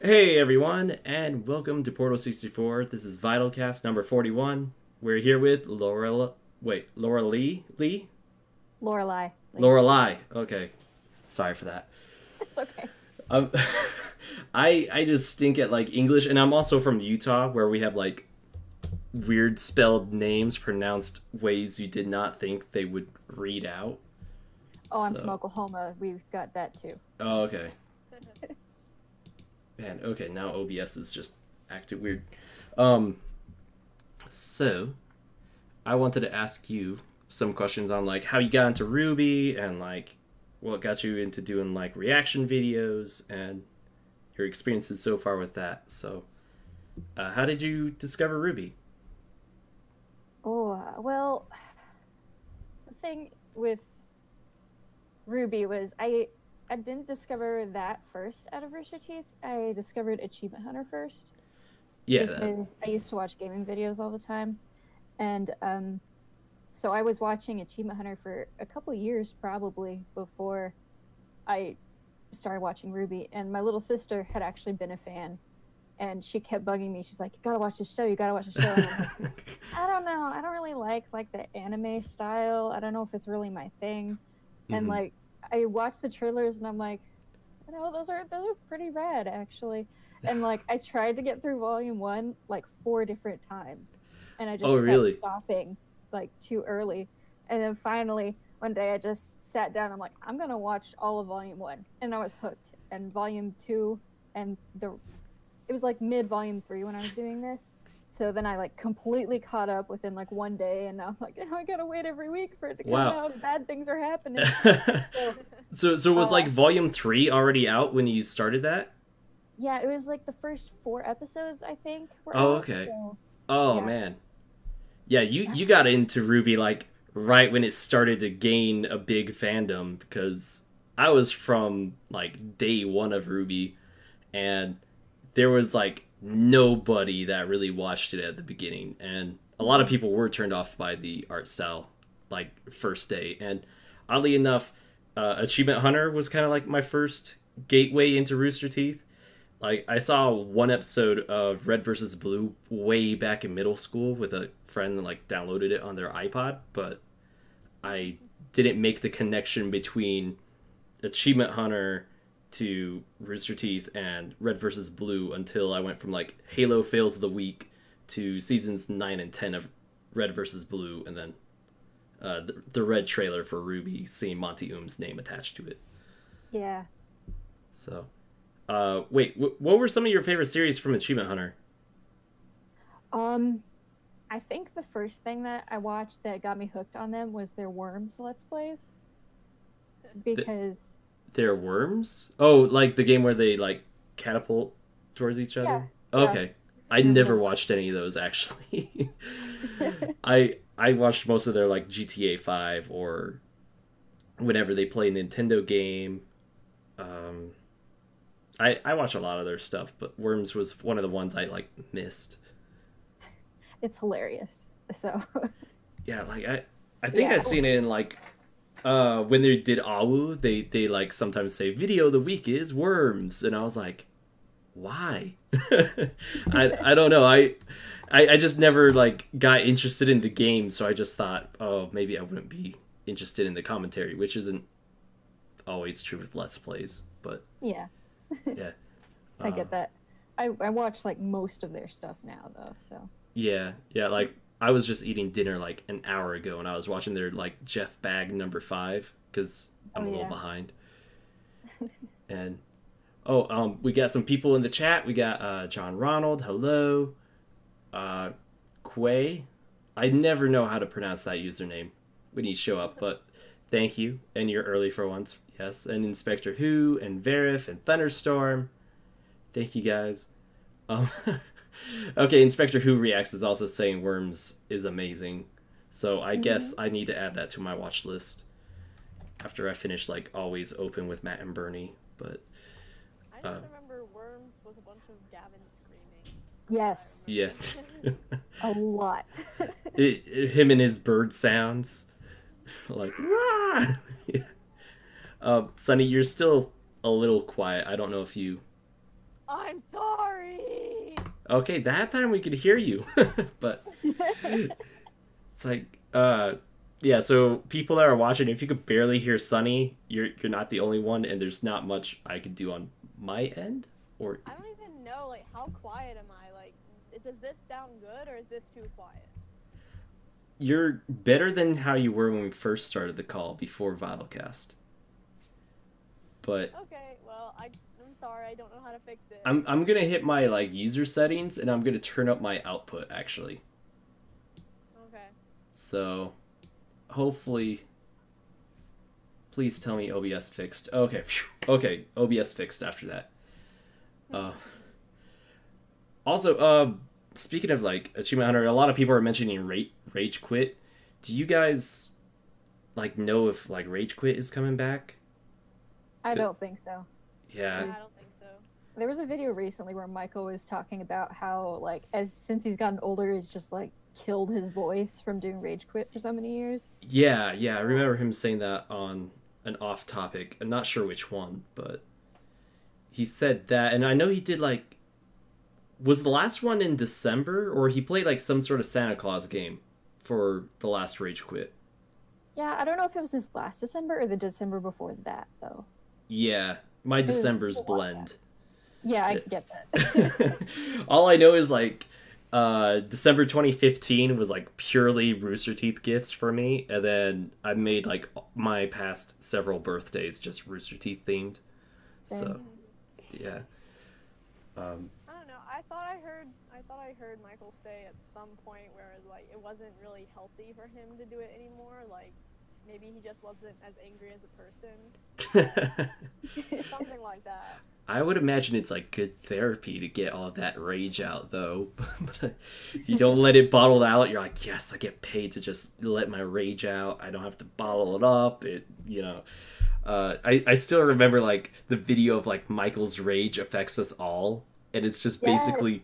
Hey everyone, and welcome to Portal 64. This is VYTALCast number 41. We're here with Laurelei? Lee? Lorelei. Laurelei. Okay, sorry for that. It's okay. Um, I just stink at like English, and I'm also from Utah, where we have like weird spelled names pronounced ways you did not think they would read out. Oh, I'm from So, Oklahoma. We've got that too. oh, okay, man. Okay, now OBS is just acting weird. Um, so I wanted to ask you some questions on like how you got into Ruby and like what got you into doing like reaction videos and your experiences so far with that. So, how did you discover Ruby? Well, the thing with Ruby was I didn't discover that first out of Rooster Teeth. I discovered Achievement Hunter first Yeah, that. because I used to watch gaming videos all the time, and so I was watching Achievement Hunter for a couple years probably before I started watching Ruby. And my little sister had actually been a fan, and she kept bugging me. She's like, "You gotta watch this show. You gotta watch the show." And I'm like, I don't know. I don't really like the anime style. I don't know if it's really my thing. And Hmm. like I watch the trailers and I'm like, those are pretty rad actually. And like I tried to get through volume 1 like 4 different times and I Oh, just kept really? stopping like too early. And then finally one day I just sat down. I'm like, I'm gonna watch all of volume 1, and I was hooked. And volume 2 and the it was like mid volume 3 when I was doing this. So then I like completely caught up within like one day, and now I'm like, oh, I gotta wait every week for it to come Wow. out. Bad things are happening. So, So was uh, like Volume 3 already out when you started that? yeah, it was like the first 4 episodes I think were Oh, out. okay. So Oh yeah, man. Yeah, you got into Ruby like right when it started to gain a big fandom because I was from like day one of Ruby, and there was like nobody that really watched it at the beginning, and a lot of hmm people were turned off by the art style like first day. And oddly enough, Achievement Hunter was kind of like my first gateway into Rooster Teeth. Like I saw one episode of Red versus Blue way back in middle school with a friend that like downloaded it on their iPod, but I didn't make the connection between Achievement Hunter to Rooster Teeth and Red versus Blue until I went from like Halo Fails of the Week to seasons 9 and 10 of Red versus Blue, and then the red trailer for Ruby, seeing Monty Oom's name attached to it. yeah. So, wait, what were some of your favorite series from Achievement Hunter? Um, I think the first thing that I watched that got me hooked on them was their Worms Let's Plays Th- because they're worms? Oh, like the game where they like catapult towards each yeah, other? yeah, Okay. I they're never really watched any of those actually. I watched most of their like GTA 5 or whenever they play a Nintendo game. Um I watch a lot of their stuff, but Worms was one of the ones I like missed. it's hilarious. So Yeah, like I think yeah, I've seen it in like when they did Awu, they like sometimes say video of the week is worms, and I was like, why? I don't know. I just never like got interested in the game, so I just thought, oh, maybe I wouldn't be interested in the commentary, which isn't always true with Let's Plays. But yeah, yeah, I uh, get that. I watch like most of their stuff now though. So yeah. Like I was just eating dinner like an hour ago, and I was watching their like Jeff Bag number 5 because oh I'm a little yeah. behind. And oh, we got some people in the chat. We got John Ronald. Hello. uh, Quay. I never know how to pronounce that username when you show up, but thank you. And you're early for once. Yes. And Inspector Who and Verif and Thunderstorm. Thank you guys. Um, okay, Inspector Who Reacts is also saying Worms is amazing. So I hmm guess I need to add that to my watch list after I finish like Always Open with Matt and Bernie. But I uh, just remember Worms was a bunch of Gavin screaming. That's what I Yes, yeah. remember. a lot. Him and his bird sounds like Rah! Yeah. Sonny, you're still a little quiet. I don't know if you I'm sorry. Okay, that time we could hear you. But it's like, yeah, so people that are watching, if you could barely hear Sunny, you're not the only one, and there's not much I could do on my end. Or I don't even know, like, how quiet am I? Like, does this sound good or is this too quiet? you're better than how you were when we first started the call before VYTALcast. But Okay, well, I'm sorry, I don't know how to fix it. I'm gonna hit my like user settings, and I'm gonna turn up my output actually. Okay. So hopefully, please tell me OBS fixed. Okay, phew. Okay, OBS fixed after that. Also, speaking of like Achievement Hunter, a lot of people are mentioning Rage Quit. Do you guys like know if like Rage Quit is coming back? I don't think so. Yeah. I don't think so. There was a video recently where Michael was talking about how, like, since he's gotten older, he's just like killed his voice from doing Rage Quit for so many years. Yeah, I remember him saying that on an off topic. I'm not sure which one, but he said that, and I know he did like, was the last one in December, or he played like some sort of Santa Claus game for the last Rage Quit. Yeah, I don't know if it was this last December or the December before that, though. Yeah, my was Decembers a while blend. Yeah, I get that. All I know is like December 2015 was like purely Rooster Teeth gifts for me, and then I made like my past several birthdays just Rooster Teeth themed. So yeah. I don't know. I thought I heard Michael say at some point where like it wasn't really healthy for him to do it anymore. Like maybe he just wasn't as angry as a person. Something like that. I would imagine it's like good therapy to get all of that rage out, though. But you don't let it bottled out. You're like, yes, I get paid to just let my rage out. I don't have to bottle it up. I still remember like the video of like Michael's rage affects us all, and it's just basically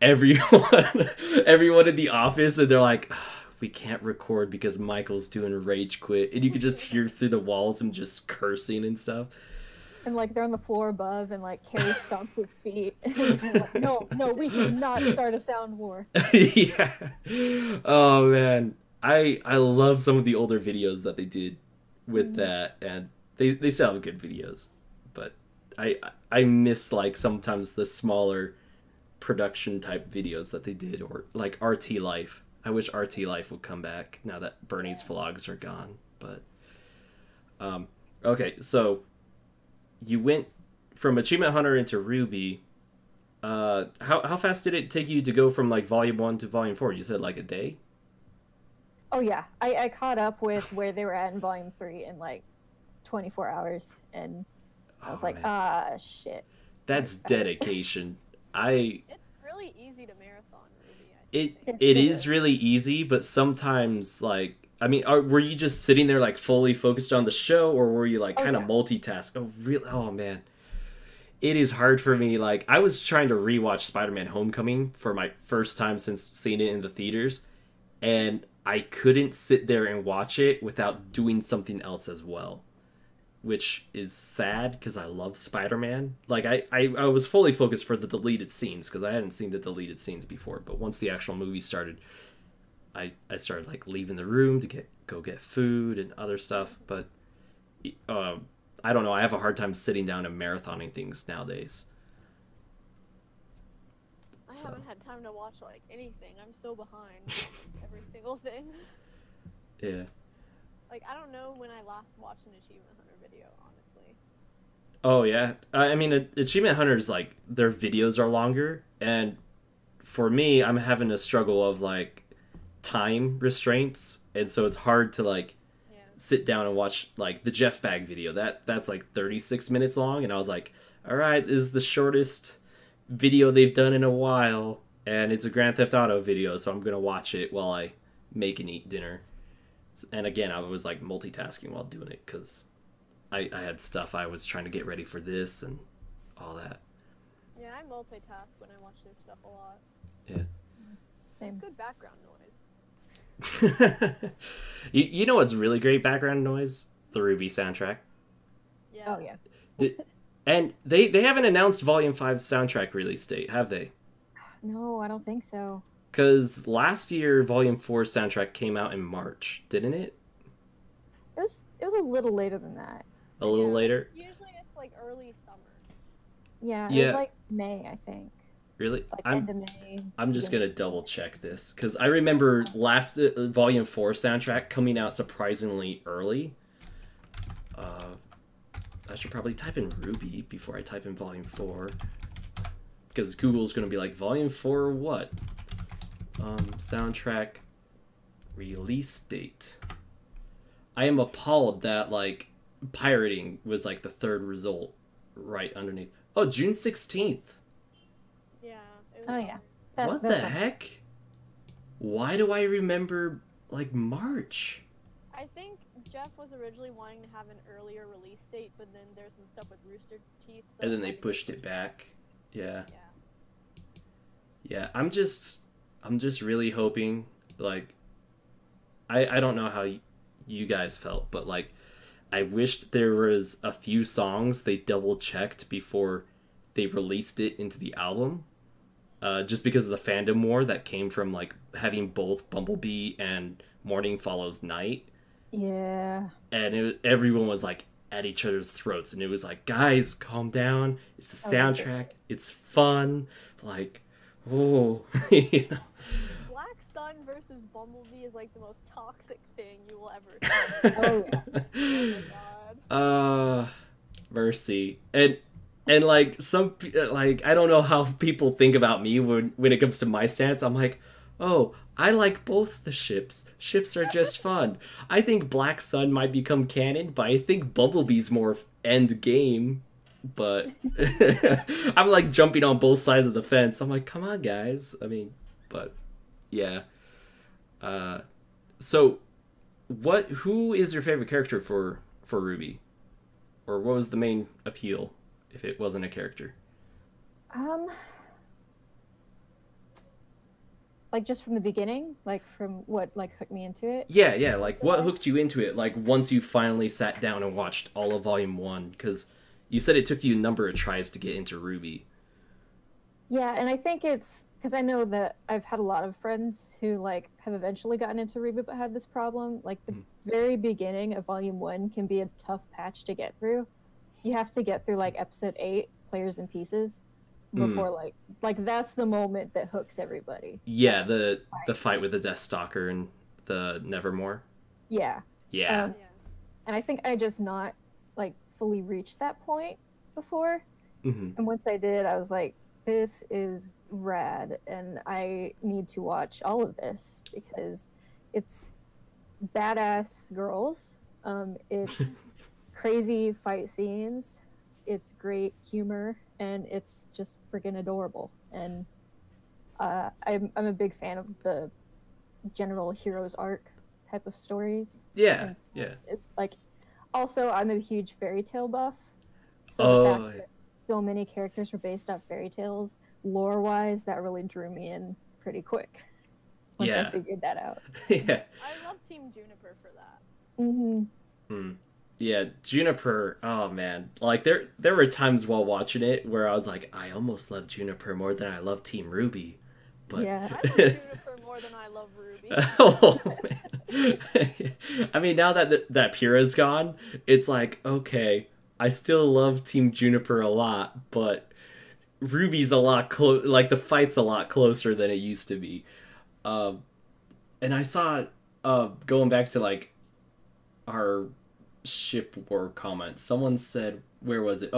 everyone in the office, and they're like, we can't record because Michael's doing Rage Quit, and you can just hear through the walls him just cursing and stuff. And like they're on the floor above, and like Carrie stomps his feet. Like, no, we cannot start a sound war. Yeah. Oh man, I love some of the older videos that they did with that, and they still have good videos, but I miss like sometimes the smaller production type videos that they did, or like RT Life. I wish RT Life would come back now that Bernie's vlogs are gone. But okay, so you went from Achievement Hunter into Ruby. How fast did it take you to go from like Volume 1 to Volume 4? You said like a day? Oh yeah, I caught up with where they were at in Volume 3 in like 24 hours, and I was like, man. Shit. That's dedication. It's really easy to marathon Ruby. It is really easy, but sometimes like, I mean, were you just sitting there like fully focused on the show, or were you like kind of multitask? Oh, really? Oh man, it is hard for me. Like I was trying to rewatch Spider-Man: Homecoming for my first time since seeing it in the theaters, and I couldn't sit there and watch it without doing something else as well, which is sad because I love Spider-Man. Like I was fully focused for the deleted scenes because I hadn't seen the deleted scenes before, but once the actual movie started, I started like leaving the room to go get food and other stuff. But I don't know, I have a hard time sitting down and marathoning things nowadays. I haven't had time to watch like anything. I'm so behind on every single thing. Yeah. Like I don't know when I last watched an Achievement Hunter video, honestly. Oh yeah, I mean Achievement Hunters, like their videos are longer, and for me, I'm having a struggle of like time restraints, and so it's hard to like sit down and watch like the Jeff Bag video. That's like 36 minutes long, and I was like, all right, this is the shortest video they've done in a while, and it's a Grand Theft Auto video, so I'm gonna watch it while I make and eat dinner. And again, I was like multitasking while doing it because I had stuff I was trying to get ready for this and all that. Yeah, I multitask when I watch their stuff a lot. Yeah. It's good background noise. You know what's really great background noise? The Ruby soundtrack. Yeah. Oh yeah. And they haven't announced Volume 5 soundtrack release date, have they? No, I don't think so. Because last year, Volume 4 soundtrack came out in March, didn't it? It was a little later than that. A little later? Usually it's like early summer. Yeah, it Yeah. was like May, I think. Really? Like end of May. I'm just gonna double check this because I remember last Volume 4 soundtrack coming out surprisingly early. I should probably type in Ruby before I type in Volume 4 because Google's gonna be like, Volume 4 what? Soundtrack release date. I am appalled that like pirating was like the third result right underneath. Oh, June 16th. Yeah. Oh yeah. What the heck? Why do I remember like March? I think Jeff was originally wanting to have an earlier release date, but then there's some stuff with Rooster Teeth. So And then they pushed it back. Yeah. Yeah. Yeah, I'm just really hoping like I don't know how you guys felt, but like I wished there was a few songs they double checked before they released it into the album. Just because of the fandom war that came from like having both Bumblebee and Morning Follows Night. Yeah. And everyone was like at each other's throats, and it was like, guys, calm down. It's the soundtrack. It's fun. Like, oh, you know. Black Sun versus Bumblebee is like the most toxic thing you will ever see. Oh yeah. Oh my god. Mercy. And like some like I don't know how people think about me when it comes to my stance. I'm like, oh, I like both the ships. Ships are just fun. I think Black Sun might become canon, but I think Bumblebee's more end game. But I'm like jumping on both sides of the fence. I'm like, come on, guys. I mean, but yeah. So, who is your favorite character for Ruby, or what was the main appeal if it wasn't a character? Like just from the beginning, like from what like hooked me into it. Yeah. Like what hooked you into it? Like once you finally sat down and watched all of Volume 1, because you said it took you a number of tries to get into Ruby. Yeah, and I think it's because I know that I've had a lot of friends who like have eventually gotten into Ruby but had this problem. Like the very beginning of Volume 1 can be a tough patch to get through. You have to get through like episode 8, Players and Pieces, before like that's the moment that hooks everybody. Yeah, the fight with the Deathstalker and the Nevermore. Yeah. Yeah. And I think I just not like fully reached that point before. And once I did, I was like, this is rad, and I need to watch all of this because it's badass girls. It's crazy fight scenes. It's great humor, and it's just freaking adorable. And I'm a big fan of the general hero's arc type of stories. Yeah. It's like, also, I'm a huge fairy tale buff. So the fact that so many characters were based off fairy tales, lore-wise, that really drew me in pretty quick. Once I figured that out. Yeah. I love Team Juniper for that. Yeah, Juniper, oh man. Like there were times while watching it where I was like, I almost love Juniper more than I love Team Ruby. But yeah. I love Juniper more than I love Ruby. Oh man. I mean, now that Pyrrha's gone, it's like, okay, I still love Team Juniper a lot, but Ruby's a lot like the fight's a lot closer than it used to be. And I saw going back to like our ship war comment, someone said, where was it?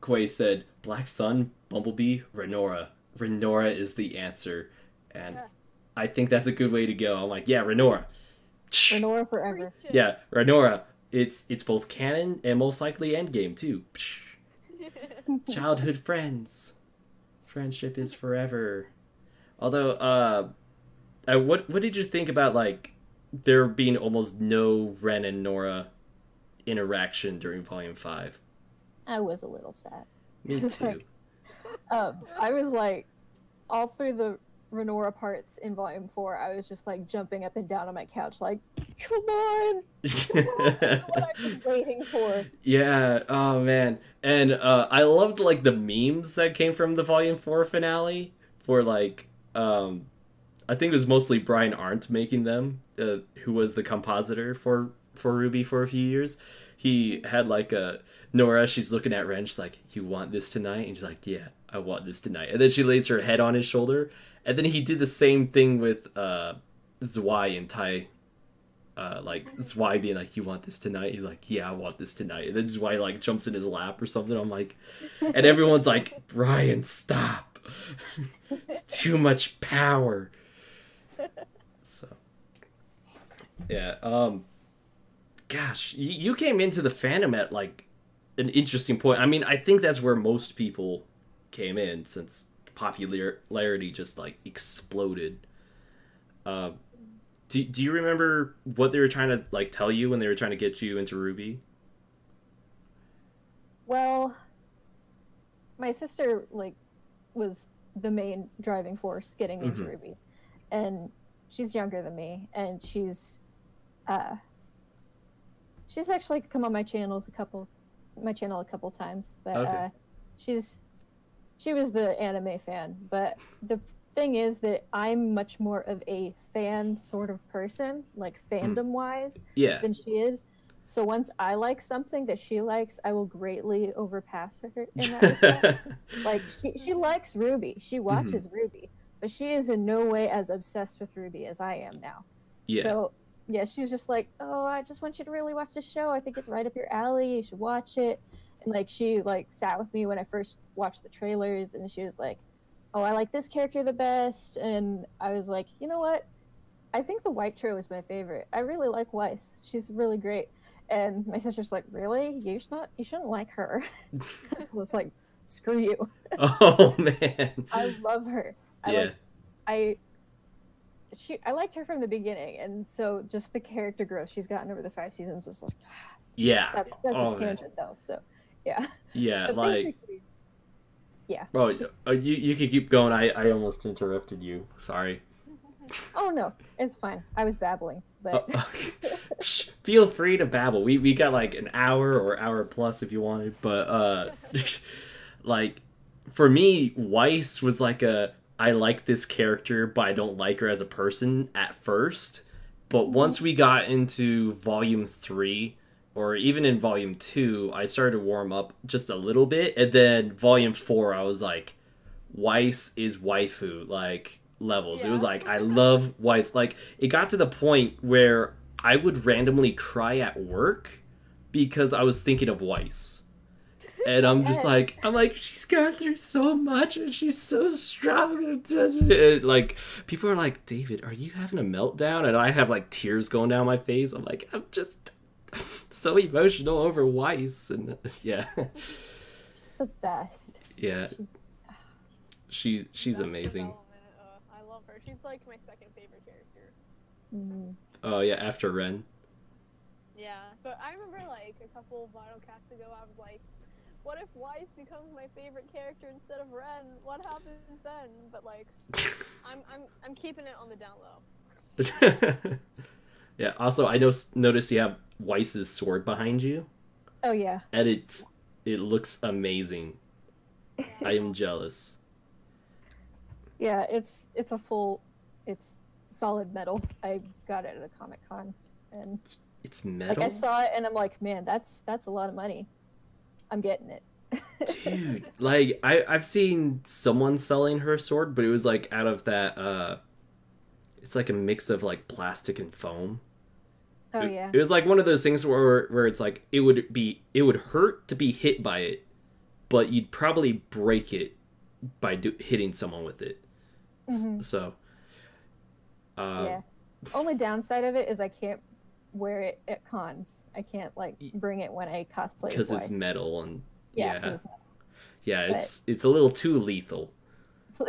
Quay said Black Sun, Bumblebee, Renora. Renora is the answer, and I think that's a good way to go. I'm like, yeah, Renora. Renora forever. Yeah, Renora. It's both canon and most likely endgame too. Childhood friends. Friendship is forever. Although, what did you think about like there being almost no Ren and Nora interaction during Volume 5? I was a little sad. Me too. I was like, all through the Renora parts in Volume 4, I was just like jumping up and down on my couch, like, Come on! Come on! That's what I've been waiting for. Yeah, oh man. And I loved like the memes that came from the Volume 4 finale for like I think it was mostly Brian Arndt making them, who was the compositor for Ruby for a few years. He had like a Nora, she's looking at Ren, she's like, "You want this tonight?" And she's like, "Yeah, I want this tonight." And then she lays her head on his shoulder. And then he did the same thing with Zwei and Tai. Like Zwei being like, "You want this tonight?" He's like, "Yeah, I want this tonight." And then Zwei like jumps in his lap or something. I'm like, and everyone's like, "Brian, stop! It's too much power." So, yeah. Gosh, you came into the fandom at like an interesting point. I mean, I think that's where most people came in since popularity just like exploded. Do you remember what they were trying to like tell you when they were trying to get you into Ruby? Well, my sister like was the main driving force getting me into Ruby, and she's younger than me, and she's actually come on my channel a couple times, but Okay. she was the anime fan. But the thing is that I'm much more of a fan sort of person, like fandom wise, Yeah. than she is. So once I like something that she likes, I will greatly overpass her in that respect. Like she likes Ruby, she watches Ruby, but she is in no way as obsessed with Ruby as I am now. Yeah. So yeah, she was just like, "Oh, I just want you to really watch this show. I think it's right up your alley. You should watch it." And like she like sat with me when I first watched the trailers, and she was like, "Oh, I like this character the best." And I was like, "You know what? I think the White Tro is my favorite. I really like Weiss. She's really great." And my sister's like, "Really? You shouldn't like her." I was like, "Screw you." Oh man. I love her. I liked her from the beginning, and so just the character growth she's gotten over the 5 seasons was like, yeah. that's Oh, a tangent though. So yeah. Yeah, But like. yeah. Oh, you can keep going. I almost interrupted you. Sorry. Oh no, it's fine. I was babbling, but Feel free to babble. We got like an hour or hour plus if you wanted, but like for me, Weiss was like I like this character, but I don't like her as a person at first. But once we got into Volume 3, or even in Volume 2, I started to warm up just a little bit. And then Volume 4, I was like, Weiss is waifu, like, levels. It was like, I love Weiss. Like, it got to the point where I would randomly cry at work because I was thinking of Weiss. And I'm just like, she's gone through so much and she's so strong. And like, people are like, "David, are you having a meltdown?" And I have like tears going down my face. I'm like, I'm just so emotional over Weiss. And yeah. she's the best. Yeah. She's amazing. I love her. She's like my second favorite character. Oh yeah, after Ren. Yeah, but I remember like a couple of VYTALcasts ago, I was like, what if Weiss becomes my favorite character instead of Ren? What happens then? But like, I'm keeping it on the down low. Yeah. Also, I noticed you have Weiss's sword behind you. Oh yeah. And it looks amazing. I am jealous. Yeah, it's solid metal. I got it at a Comic-Con, and it's metal. Like I saw it and I'm like, man, that's a lot of money. I'm getting it. Dude, like I've seen someone selling her sword, but it was like out of that it's like a mix of like plastic and foam. Oh yeah. It was like one of those things where it's like it would hurt to be hit by it, but you'd probably break it by hitting someone with it. So yeah. Only downside of it is I can't wear it at cons. I can't like bring it when I cosplay because it's metal and yeah, but it's a little too lethal.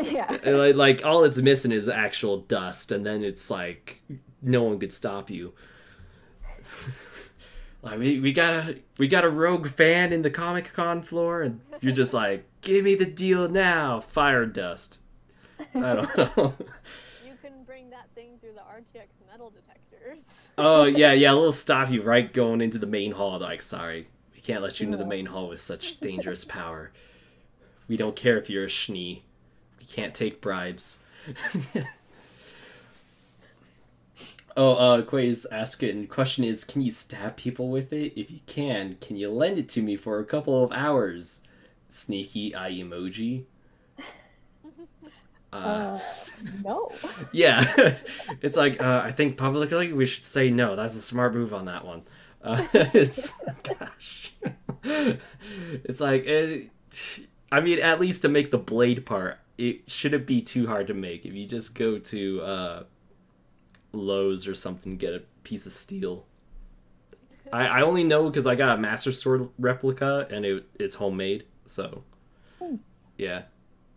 Yeah. like all it's missing is actual dust, and then it's like no one could stop you. Like we got a rogue fan in the Comic-Con floor, and you're just like, give me the deal now, fire dust. I don't know. You can bring that thing through the RTX metal detectors. Oh, yeah, a little stop you right going into the main hall. Like, sorry, we can't let you into the main hall with such dangerous power. We don't care if you're a schnee. We can't take bribes. Quay's asking, question is, can you stab people with it? If you can you lend it to me for a couple of hours? Sneaky eye emoji. No. Yeah. It's like, I think publicly we should say no. That's a smart move on that one. It's, gosh. It's like, I mean, at least to make the blade part, it shouldn't be too hard to make. If you just go to, Lowe's or something, get a piece of steel. I only know because I got a Master Sword replica and it's homemade, so yeah,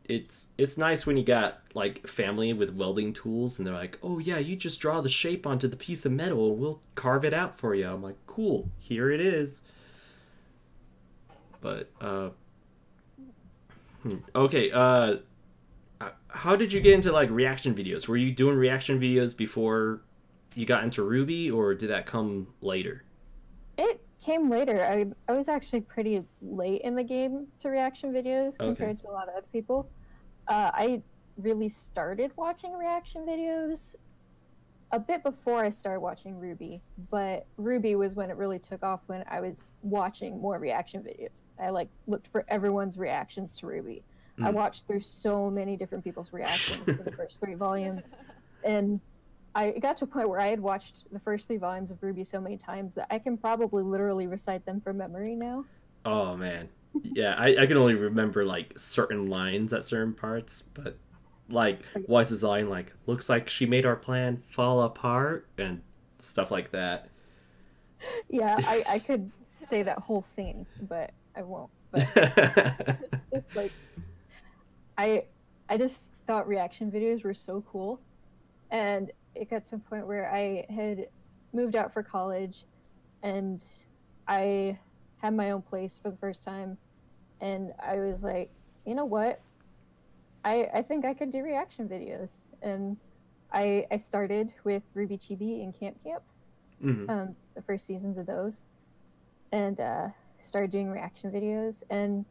it's nice when you got like family with welding tools and they're like, oh yeah, you just draw the shape onto the piece of metal and we'll carve it out for you. I'm like, cool, here it is. But okay, how did you get into like reaction videos? Were you doing reaction videos before you got into Ruby, or did that come later? It came later. I was actually pretty late in the game to reaction videos compared to a lot of other people. I really started watching reaction videos a bit before I started watching Ruby, but Ruby was when it really took off, when I was watching more reaction videos. I like looked for everyone's reactions to Ruby. I watched through so many different people's reactions to the first 3 volumes, and I got to a point where I had watched the first 3 volumes of Ruby so many times that I can probably literally recite them from memory now. Oh man, yeah, I can only remember like certain lines at certain parts, but like Wise's line, like, looks like she made our plan fall apart and stuff like that. Yeah, I could say that whole scene, but I won't. But it's like, I just thought reaction videos were so cool, and it got to a point where I had moved out for college and I had my own place for the first time, and I was like, you know what, I think I could do reaction videos. And I started with Ruby Chibi and Camp, the first seasons of those, and started doing reaction videos. And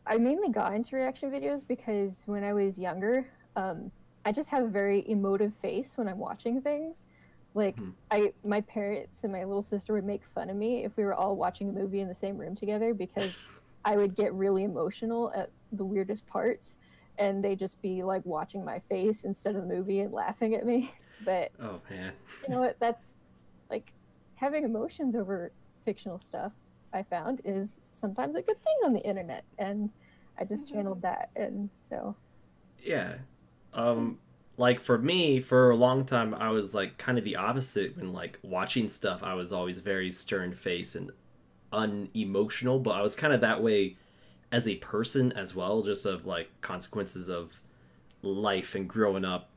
I mainly got into reaction videos because when I was younger, I just have a very emotive face when I'm watching things. Like, my parents and my little sister would make fun of me if we were all watching a movie in the same room together, because I would get really emotional at the weirdest parts, and they'd just be like watching my face instead of the movie and laughing at me. But oh man, you know what? That's like, having emotions over fictional stuff, I found, is sometimes a good thing on the internet, and I just channeled that. And so yeah, like for me, for a long time I was like kind of the opposite. When like watching stuff, I was always very stern faced and unemotional, but I was kind of that way as a person as well, just of like consequences of life and growing up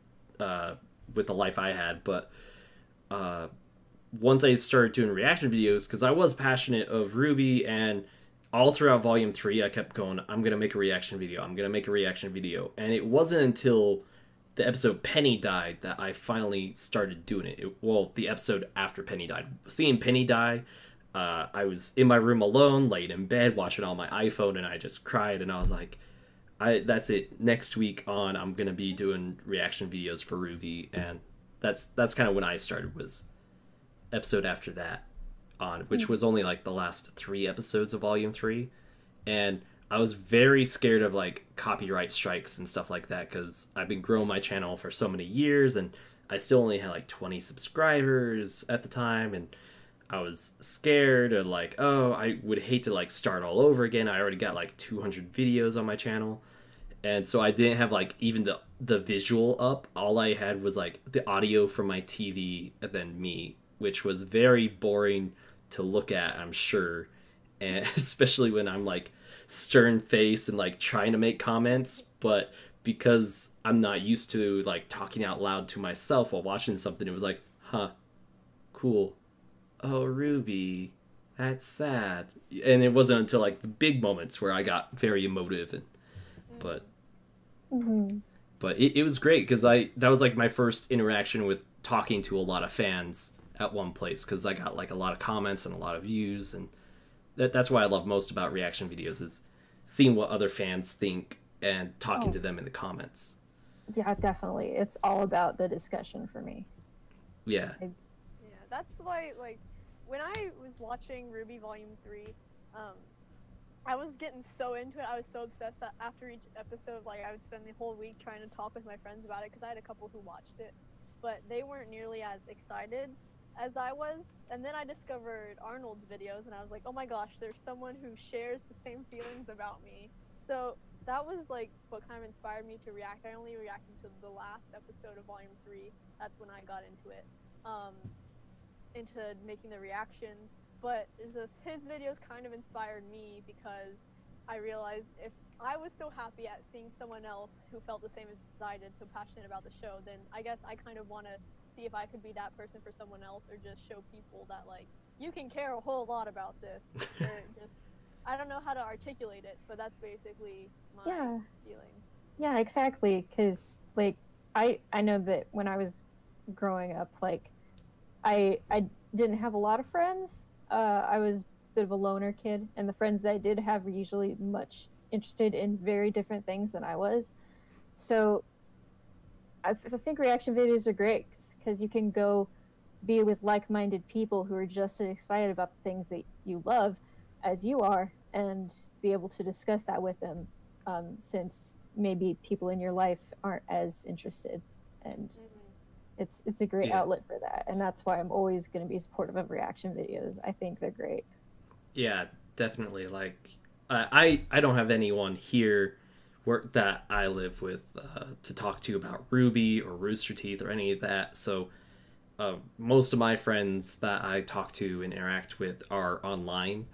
with the life I had. But once I started doing reaction videos, because I was passionate of Ruby, and all throughout Volume 3, I kept going, I'm going to make a reaction video. I'm going to make a reaction video. And it wasn't until the episode Penny died that I finally started doing it. Well, the episode after Penny died. Seeing Penny die, I was in my room alone, laid in bed, watching it on my iPhone, and I just cried. And I was like, that's it. Next week on, I'm going to be doing reaction videos for Ruby. And that's kind of when I started, was episode after that on, which was only like the last 3 episodes of Volume 3. And I was very scared of like copyright strikes and stuff like that, because I've been growing my channel for so many years, and I still only had like 20 subscribers at the time, and I was scared of like, oh, I would hate to like start all over again. I already got like 200 videos on my channel, and so I didn't have like even the visual up. All I had was like the audio from my TV and then me, which was very boring to look at, I'm sure. And especially when I'm like stern face and like trying to make comments, but because I'm not used to like talking out loud to myself while watching something, it was like, huh, cool. Oh, Ruby, that's sad. And it wasn't until like the big moments where I got very emotive, and but it was great, because that was like my first interaction with talking to a lot of fans at one place, because I got like a lot of comments and a lot of views, and that's what I love most about reaction videos, is seeing what other fans think and talking to them in the comments. Yeah, definitely. It's all about the discussion for me. Yeah. Yeah, that's why, like, when I was watching Ruby Volume 3, I was getting so into it. I was so obsessed that after each episode, like, I would spend the whole week trying to talk with my friends about it, because I had a couple who watched it, but they weren't nearly as excited as I was. And then I discovered Arnold's videos, and I was like, oh my gosh, there's someone who shares the same feelings about me. So that was like what kind of inspired me to react. I only reacted to the last episode of Volume 3. That's when I got into it, into making the reactions. But it's just, his videos kind of inspired me, because I realized if I was so happy at seeing someone else who felt the same as I did, so passionate about the show, then I guess I kind of want to see if I could be that person for someone else, or just show people that, like, you can care a whole lot about this. Or just, I don't know how to articulate it, but that's basically my feeling. Yeah, exactly. Because, like, I know that when I was growing up, like, I didn't have a lot of friends. I was a bit of a loner kid, and the friends that I did have were usually much interested in very different things than I was. So I think reaction videos are great, because you can go be with like-minded people who are just as excited about the things that you love as you are, and be able to discuss that with them, since maybe people in your life aren't as interested. And it's a great outlet for that, and that's why I'm always going to be supportive of reaction videos. I think they're great. Yeah, definitely. Like, I don't have anyone here that I live with to talk to about Ruby or Rooster Teeth or any of that. So most of my friends that I talk to and interact with are online,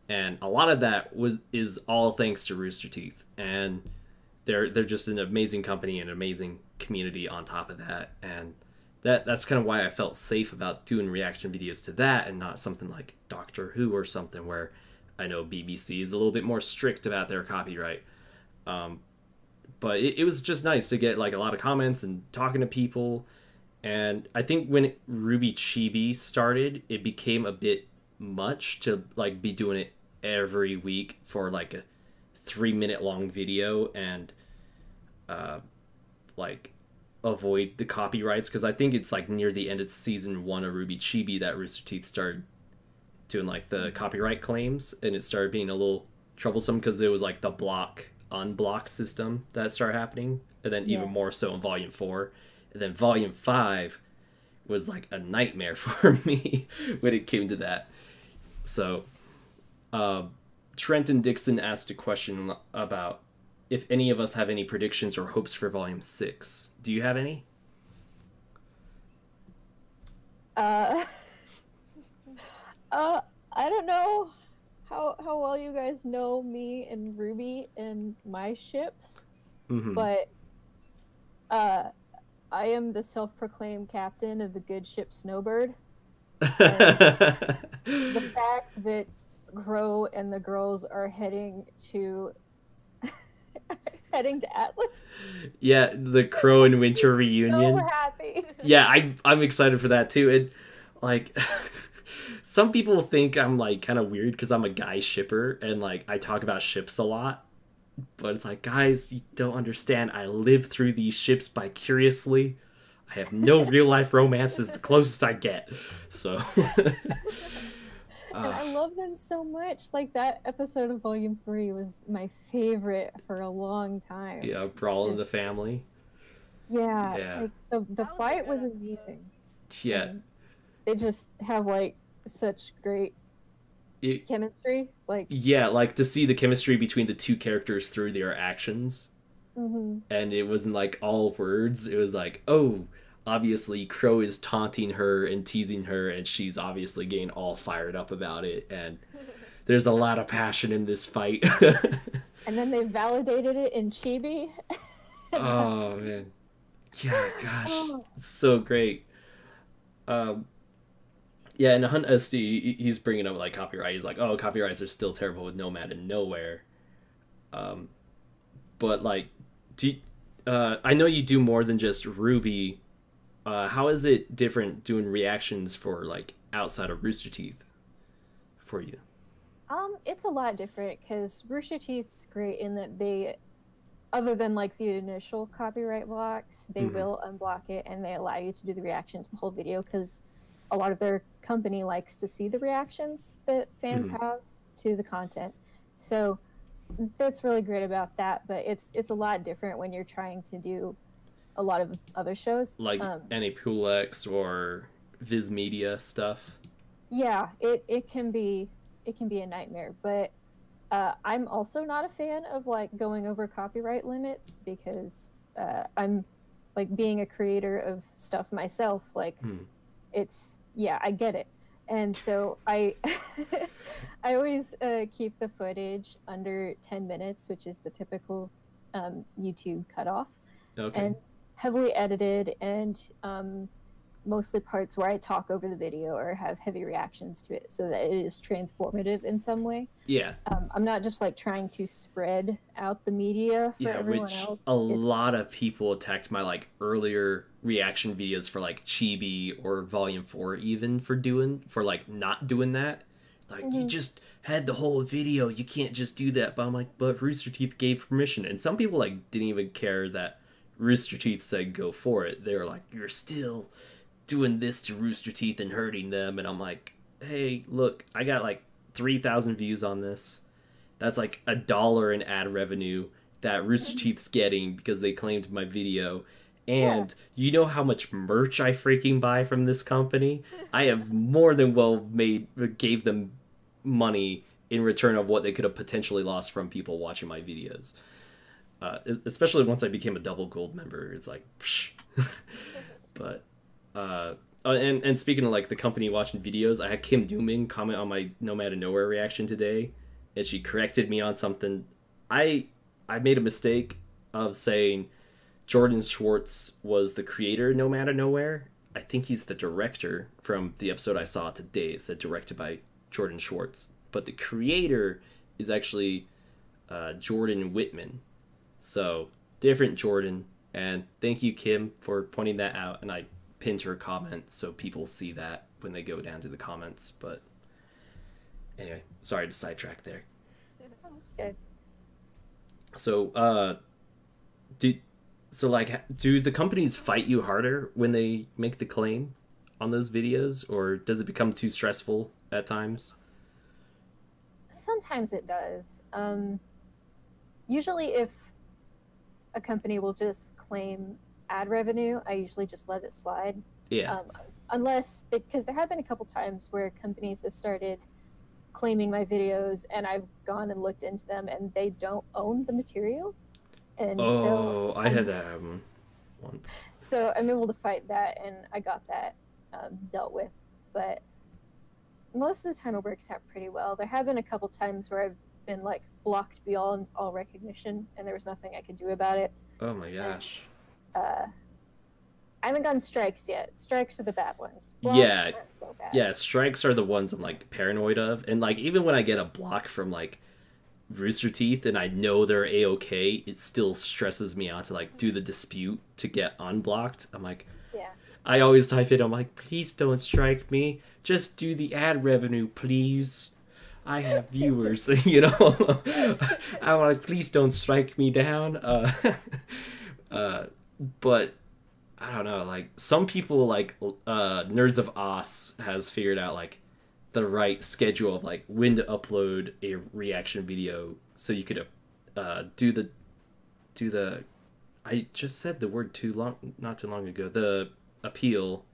and a lot of that is all thanks to Rooster Teeth, and they're just an amazing company and an amazing community on top of that. And that's kind of why I felt safe about doing reaction videos to that, and not something like Doctor Who or something where I know BBC is a little bit more strict about their copyright. But it was just nice to get like a lot of comments and talking to people. And I think when Ruby Chibi started, it became a bit much to like be doing it every week for like a 3-minute long video, and like avoid the copyrights, because I think it's like near the end of season 1 of Ruby Chibi that Rooster Teeth started doing like the copyright claims, and it started being a little troublesome, because it was like the unblock system that started happening, and then even more so in Volume 4. And then Volume 5 was like a nightmare for me when it came to that. So Trenton Dixon asked a question about if any of us have any predictions or hopes for Volume 6. Do you have any? I don't know how well you guys know me and Ruby and my ships, but I am the self-proclaimed captain of the good ship Snowbird. The fact that Crow and the girls are heading to Atlas. Yeah, the Crow and Winter reunion. So happy. Yeah, I'm excited for that too. And like some people think I'm like kind of weird because I'm a guy shipper and like I talk about ships a lot. But it's like, guys, you don't understand. I live through these ships vicariously. I have no real life romance. Is the closest I get. So and I love them so much. Like, that episode of Volume 3 was my favorite for a long time. Yeah, Brawl in the Family. Yeah. Like, the fight was amazing. Yeah. And they just have, like, such great chemistry. Like, yeah, like, to see the chemistry between the two characters through their actions. And it wasn't, like, all words. It was like, oh, obviously Crow is taunting her and teasing her, and she's obviously getting all fired up about it, and there's a lot of passion in this fight. And then they validated it in Chibi. Oh man, yeah, gosh, it's so great. Yeah, and Hunt SD, he's bringing up like copyright. He's like, oh, copyrights are still terrible with Nomad and Nowhere. But like, I know you do more than just Ruby how is it different doing reactions for like outside of Rooster Teeth for you? It's a lot different because Rooster Teeth's great in that they, other than like the initial copyright blocks, they will unblock it and they allow you to do the reaction to the whole video because a lot of their company likes to see the reactions that fans have to the content. So that's really great about that, but it's a lot different when you're trying to do a lot of other shows. Like NAPoolX or Viz Media stuff? Yeah, it can be a nightmare, but I'm also not a fan of like going over copyright limits because I'm like being a creator of stuff myself. Like it's I get it, and so I I always keep the footage under 10 minutes, which is the typical YouTube cutoff, and heavily edited and mostly parts where I talk over the video or have heavy reactions to it so that it is transformative in some way. Yeah. I'm not just like trying to spread out the media for everyone else. A lot of people attacked my like earlier reaction videos for like Chibi or Volume 4 even for like not doing that. Like you just had the whole video, you can't just do that. But I'm like, but Rooster Teeth gave permission. And some people like didn't even care that Rooster Teeth said go for it. They were like, you're still doing this to Rooster Teeth and hurting them. And I'm like, hey, look, I got like 3,000 views on this. That's like $1 in ad revenue that Rooster Teeth's getting because they claimed my video. And you know how much merch I freaking buy from this company? I have more than gave them money in return of what they could have potentially lost from people watching my videos. Especially once I became a double gold member, it's like, psh. But and speaking of like the company watching videos, I had Kim Newman comment on my Nomad of Nowhere reaction today, and she corrected me on something. I made a mistake of saying Jordan Schwartz was the creator of Nomad of Nowhere. I think he's the director from the episode I saw today. It said directed by Jordan Schwartz, but the creator is actually Jordan Whitman. So different Jordan. And thank you, Kim, for pointing that out. And I pinned her comment so people see that when they go down to the comments. But anyway, sorry to sidetrack there. That's good. So, do the companies fight you harder when they make the claim on those videos, or does it become too stressful at times? Sometimes it does. Usually, if a company will just claim ad revenue, I usually just let it slide. Yeah. Because there have been a couple times where companies have started claiming my videos and I've gone and looked into them and they don't own the material. And I had that happen once. So I'm able to fight that and I got that dealt with. But most of the time it works out pretty well. There have been a couple times where I've been like blocked beyond all recognition and there was nothing I could do about it. Oh my gosh. And, I haven't gotten strikes yet. Strikes are the bad ones. Blocks are so bad. Yeah, strikes are the ones I'm like paranoid of. And like even when I get a block from like Rooster Teeth and I know they're A-okay, it still stresses me out to like do the dispute to get unblocked. I'm like, I always type it, I'm like, please don't strike me. Just do the ad revenue, please. I have viewers, you know. I'm like, please don't strike me down. But I don't know, like some people like Nerds of Oz has figured out like the right schedule of like when to upload a reaction video so you could do the I just said the word not too long ago, the appeal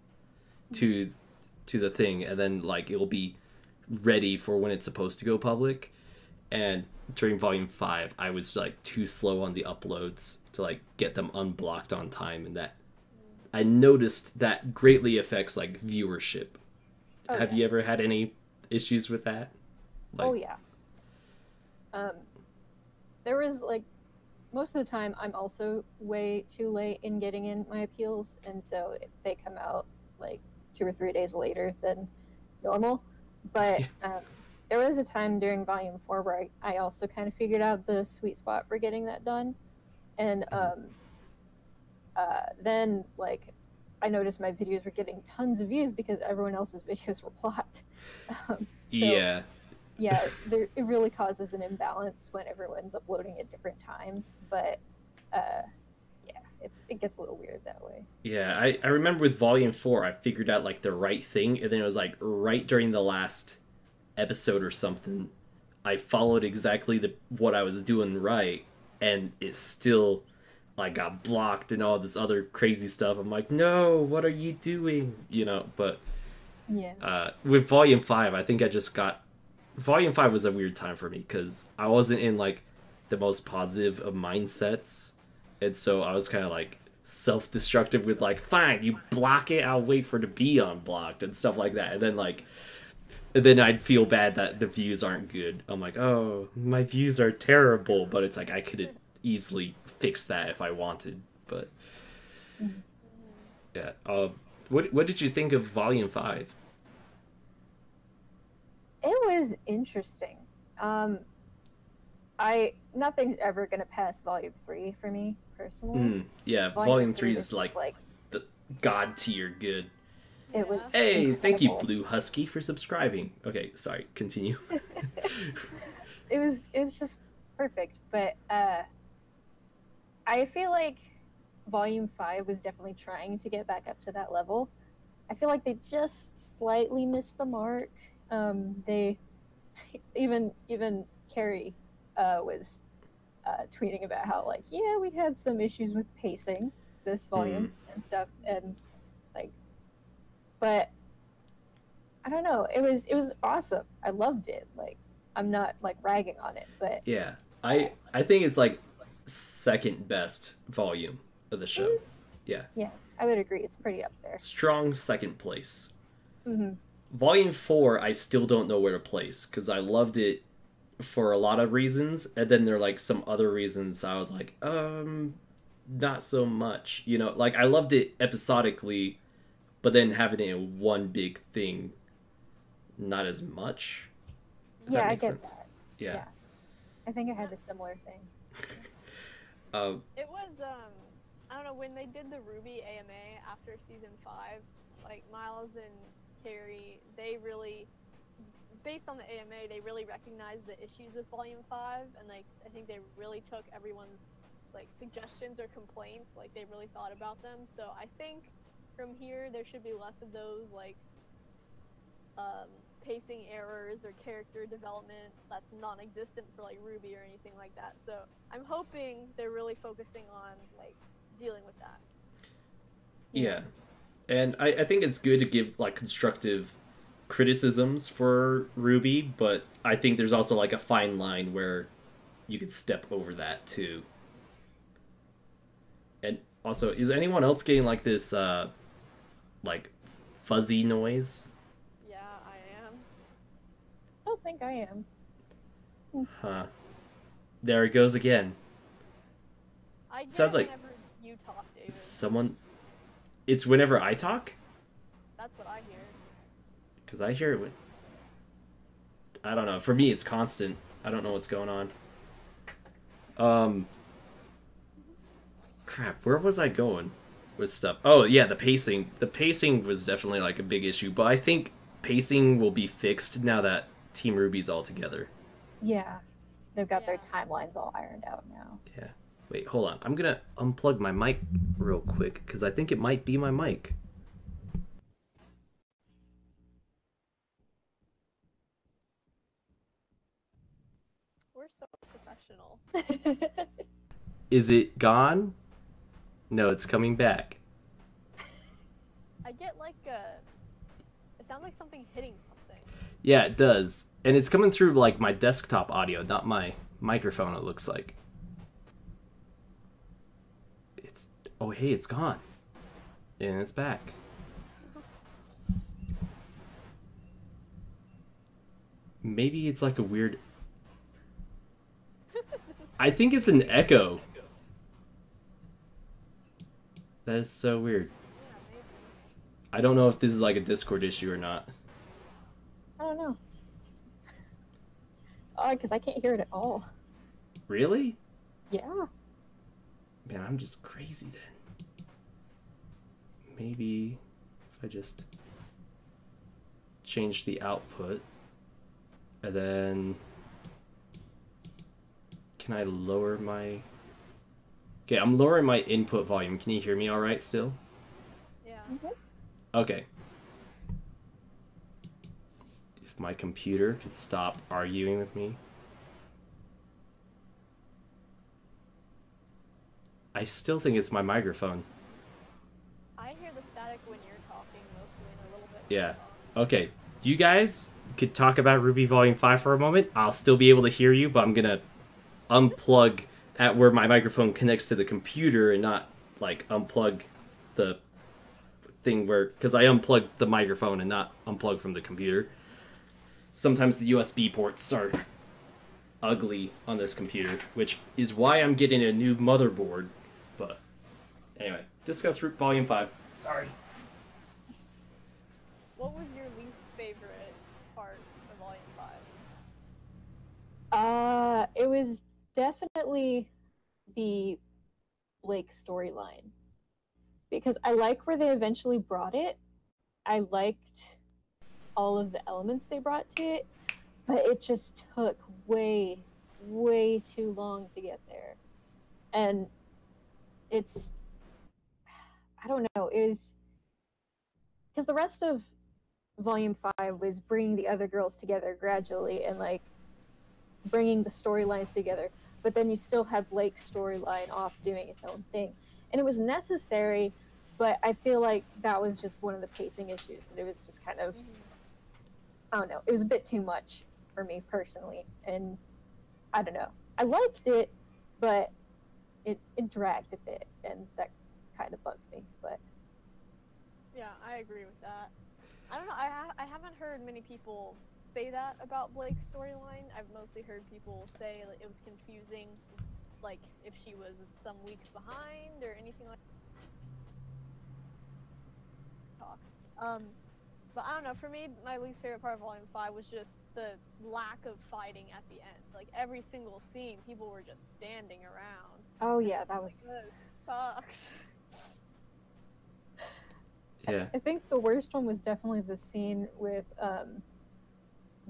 to the thing, and then like it'll be ready for when it's supposed to go public. And during Volume 5 I was like too slow on the uploads to like get them unblocked on time, and that I noticed that greatly affects like viewership. Have you ever had any issues with that? Like... there was like most of the time I'm also way too late in getting in my appeals, and so they come out like 2 or 3 days later than normal. But there was a time during Volume 4 where I also kind of figured out the sweet spot for getting that done. And then like I noticed my videos were getting tons of views because everyone else's videos were blocked. Yeah. Yeah, it really causes an imbalance when everyone's uploading at different times. But yeah, it gets a little weird that way. Yeah, I remember with Volume 4, I figured out like the right thing, and then it was like right during the last episode or something, I followed exactly what I was doing right, and it still like got blocked and all this other crazy stuff. I'm like, no, what are you doing? You know, but yeah, with Volume 5, I think I just got Volume 5 was a weird time for me because I wasn't in like the most positive of mindsets, and so I was kind of like self-destructive with like, fine, you block it, I'll wait for it to be unblocked and stuff like that, and then I'd feel bad that the views aren't good. I'm like, oh, my views are terrible, but it's like I could easily fix that if I wanted. But yeah, what did you think of Volume 5? it was interesting. Nothing's ever gonna pass Volume 3 for me personally. Yeah, Volume 3 is like the god tier good. It was Hey, incredible. thank you, Blue Husky, for subscribing. Okay, sorry, continue. it was just perfect, but I feel like Volume 5 was definitely trying to get back up to that level. I feel like they just slightly missed the mark. They even Carrie was tweeting about how like, yeah, we had some issues with pacing this volume and stuff, and like, but I don't know, it was awesome. I loved it. Like, I'm not like ragging on it, but yeah, I think it's like second best volume of the show. Yeah, I would agree, it's pretty up there. Strong second place. Volume 4, I still don't know where to place because I loved it for a lot of reasons, and then there are like some other reasons I was like, not so much. You know, like I loved it episodically, but then having it in one big thing, not as much. Yeah, I get that. Yeah. I think I had a similar thing. It was I don't know, when they did the Ruby AMA after season 5, like Miles and Carrie, they really, based on the AMA, they really recognized the issues with Volume 5, and like I think they really took everyone's like suggestions or complaints, like they really thought about them. So I think from here there should be less of those like pacing errors or character development that's non-existent for like Ruby or anything like that. So I'm hoping they're really focusing on like dealing with that. Yeah. And I think it's good to give like constructive criticisms for Ruby, but I think there's also like a fine line where you could step over that too. And also, is anyone else getting like this like fuzzy noise? Yeah, I am. I don't think I am. Huh. There it goes again. I get Sounds like whenever you talk, David. someone. It's whenever I talk? That's what I hear. Because I hear it when... I don't know. For me, it's constant. I don't know what's going on. Crap, where was I going with stuff? Oh, yeah, the pacing. The pacing was definitely, like, a big issue. But I think pacing will be fixed now that Team Ruby's all together. Yeah. They've got their timelines all ironed out now. Yeah. Wait, hold on. I'm gonna unplug my mic real quick, because I think it might be my mic. We're so professional. Is it gone? No, it's coming back. I get like it sounds like something hitting something. Yeah, it does. And it's coming through, like, my desktop audio, not my microphone, it looks like. Oh, hey, it's gone. And it's back. Maybe it's like a weird... I think it's an echo. That is so weird. Yeah, maybe. I don't know if this is like a Discord issue or not. I don't know. Oh, because I can't hear it at all. Really? Yeah. Man, I'm just crazy then. maybe if I just change the output, and then can I lower my... Okay, I'm lowering my input volume. Can you hear me all right still? Yeah. Okay. If my computer could stop arguing with me. I still think it's my microphone. I hear the static when you're talking mostly and a little bit. Yeah. Okay. You guys could talk about Ruby Volume 5 for a moment. I'll still be able to hear you, but I'm gonna unplug at where my microphone connects to the computer and not, like, unplug the thing where... Because I unplugged the microphone and not unplug from the computer. Sometimes the USB ports are ugly on this computer, which is why I'm getting a new motherboard. But anyway, discuss Volume 5. Sorry. What was your least favorite part of Volume 5? It was definitely the Blake storyline. Because I like where they eventually brought it. I liked all of the elements they brought to it, but it just took way, way too long to get there. And it's, I don't know, it was, because the rest of Volume 5 was bringing the other girls together gradually and, like, bringing the storylines together. But then you still had Blake's storyline off doing its own thing. And it was necessary, but I feel like that was just one of the pacing issues. That it was just kind of, I don't know, it was a bit too much for me personally. And I don't know. I liked it, but it dragged a bit, and that kind of bugged me. But Yeah, I agree with that. I don't know, I haven't heard many people say that about Blake's storyline. I've mostly heard people say like, it was confusing, like if she was some weeks behind or anything like that. But I don't know, for me, my least favorite part of Volume 5 was just the lack of fighting at the end. Like every single scene, people were just standing around. oh yeah, that was... This sucks. Yeah. I think the worst one was definitely the scene with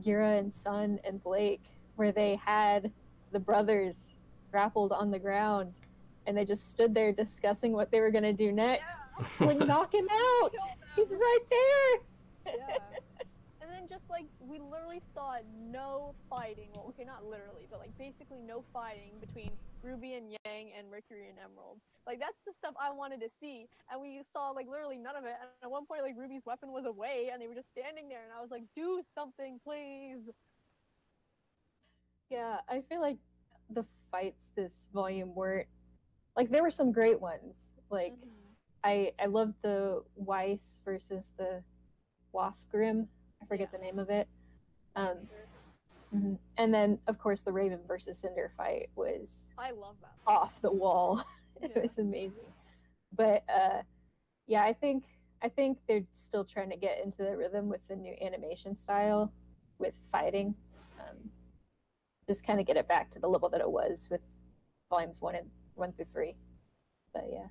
Gira and Sun and Blake, where they had the brothers grappled on the ground, and they just stood there discussing what they were gonna do next. Yeah. Like, knock him out! He's right there! Yeah. And then just like, we literally saw no fighting, well, okay, not literally, but like basically no fighting between Ruby and Yang and Mercury and Emerald. Like, that's the stuff I wanted to see, and we saw like literally none of it, and at one point like Ruby's weapon was away and they were just standing there, and I was like, do something, please. Yeah, I feel like the fights this volume weren't... Like, there were some great ones. Like, I loved the Weiss versus the Wasp Grim. I forget the name of it. And then, of course, the Raven versus Cinder fight was... I love that. Off the wall. It was amazing. But, yeah, I think they're still trying to get into the rhythm with the new animation style with fighting. Just kind of get it back to the level that it was with volumes 1 through 3. But yeah.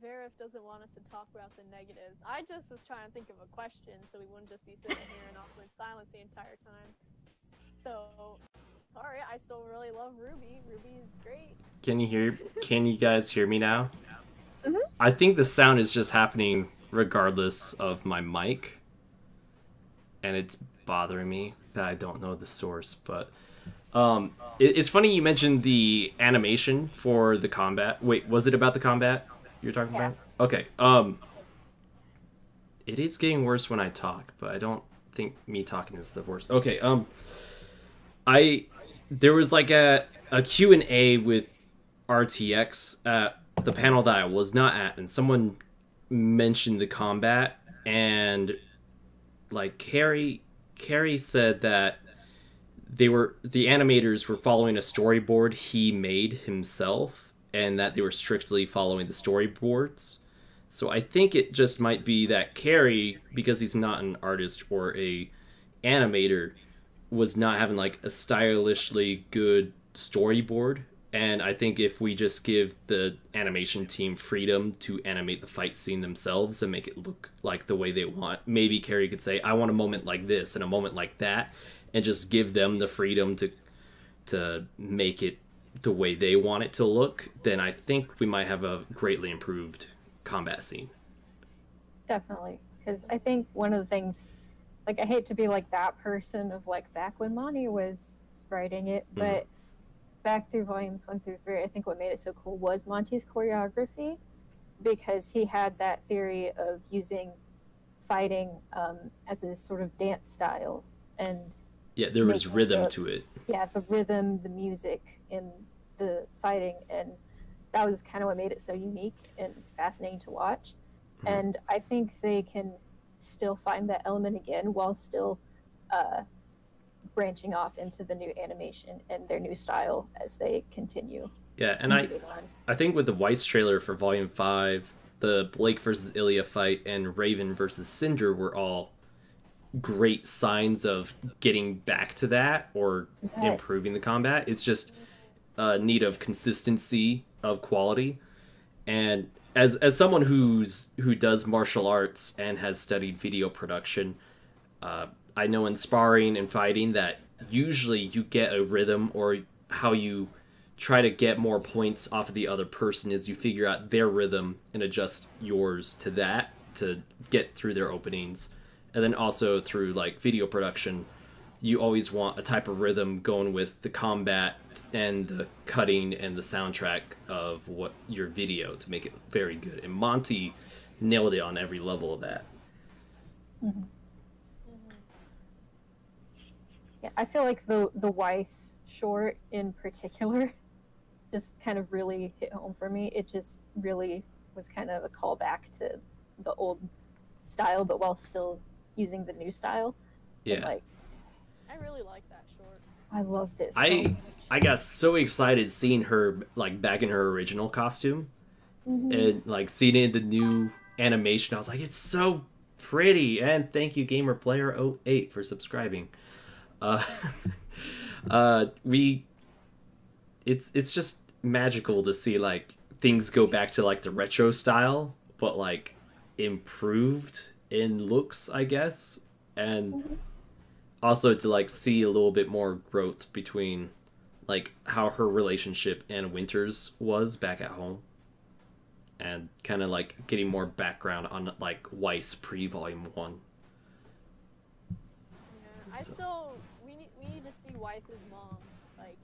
Verif doesn't want us to talk about the negatives. I just was trying to think of a question so we wouldn't just be sitting here in awkward silence the entire time. So, sorry, I still really love Ruby. Ruby is great. Can you guys hear me now? I think the sound is just happening regardless of my mic. And it's bothering me that I don't know the source, but it's funny you mentioned the animation for the combat. Wait, was it about the combat you're talking about? Okay. It is getting worse when I talk, but I don't think me talking is the worst. Okay. There was like a Q&A with RTX at the panel that I was not at, and someone mentioned the combat, and like Carrie said that the animators were following a storyboard he made himself, and that they were strictly following the storyboards. So I think it just might be that Carrie, because he's not an artist or a animator, was not having like a stylishly good storyboard And I think if we just give the animation team freedom to animate the fight scene themselves and make it look like the way they want, maybe Carrie could say, I want a moment like this and a moment like that, and just give them the freedom to make it the way they want it to look, then I think we might have a greatly improved combat scene. Definitely. Because I think one of the things, like, I hate to be like that person of like back when Monty was writing it, but back through volumes 1 through 3, I think what made it so cool was Monty's choreography, because he had that theory of using fighting as a sort of dance style. And yeah, there was rhythm to it. Yeah, the rhythm, the music in the fighting, and that was kind of what made it so unique and fascinating to watch. And I think they can still find that element again while still branching off into the new animation and their new style as they continue. Yeah, and I think with the Weiss trailer for Volume 5, the Blake versus Ilya fight and Raven versus Cinder were all great signs of getting back to that or improving the combat. It's just a need of consistency of quality. And as someone who does martial arts and has studied video production, I know in sparring and fighting that usually you get a rhythm, or how you try to get more points off of the other person is you figure out their rhythm and adjust yours to that to get through their openings. And then also through like video production, you always want a type of rhythm going with the combat and the cutting and the soundtrack of what your video to make it very good. And Monty nailed it on every level of that. Mm-hmm. Yeah, I feel like the Weiss short in particular just kind of really hit home for me. It just really was kind of a callback to the old style, but while still using the new style. Yeah. And, like, I really like that short. I loved it so much. I got so excited seeing her like back in her original costume, and like seeing it in the new animation. I was like, it's so pretty. And thank you, Gamer Player 08 for subscribing. It's just magical to see like things go back to like the retro style, but like improved in looks, I guess, and also to like see a little bit more growth between like how her relationship and Winters was back at home, and kind of like getting more background on like Weiss pre-Volume 1. Yeah, we need to see Weiss's mom like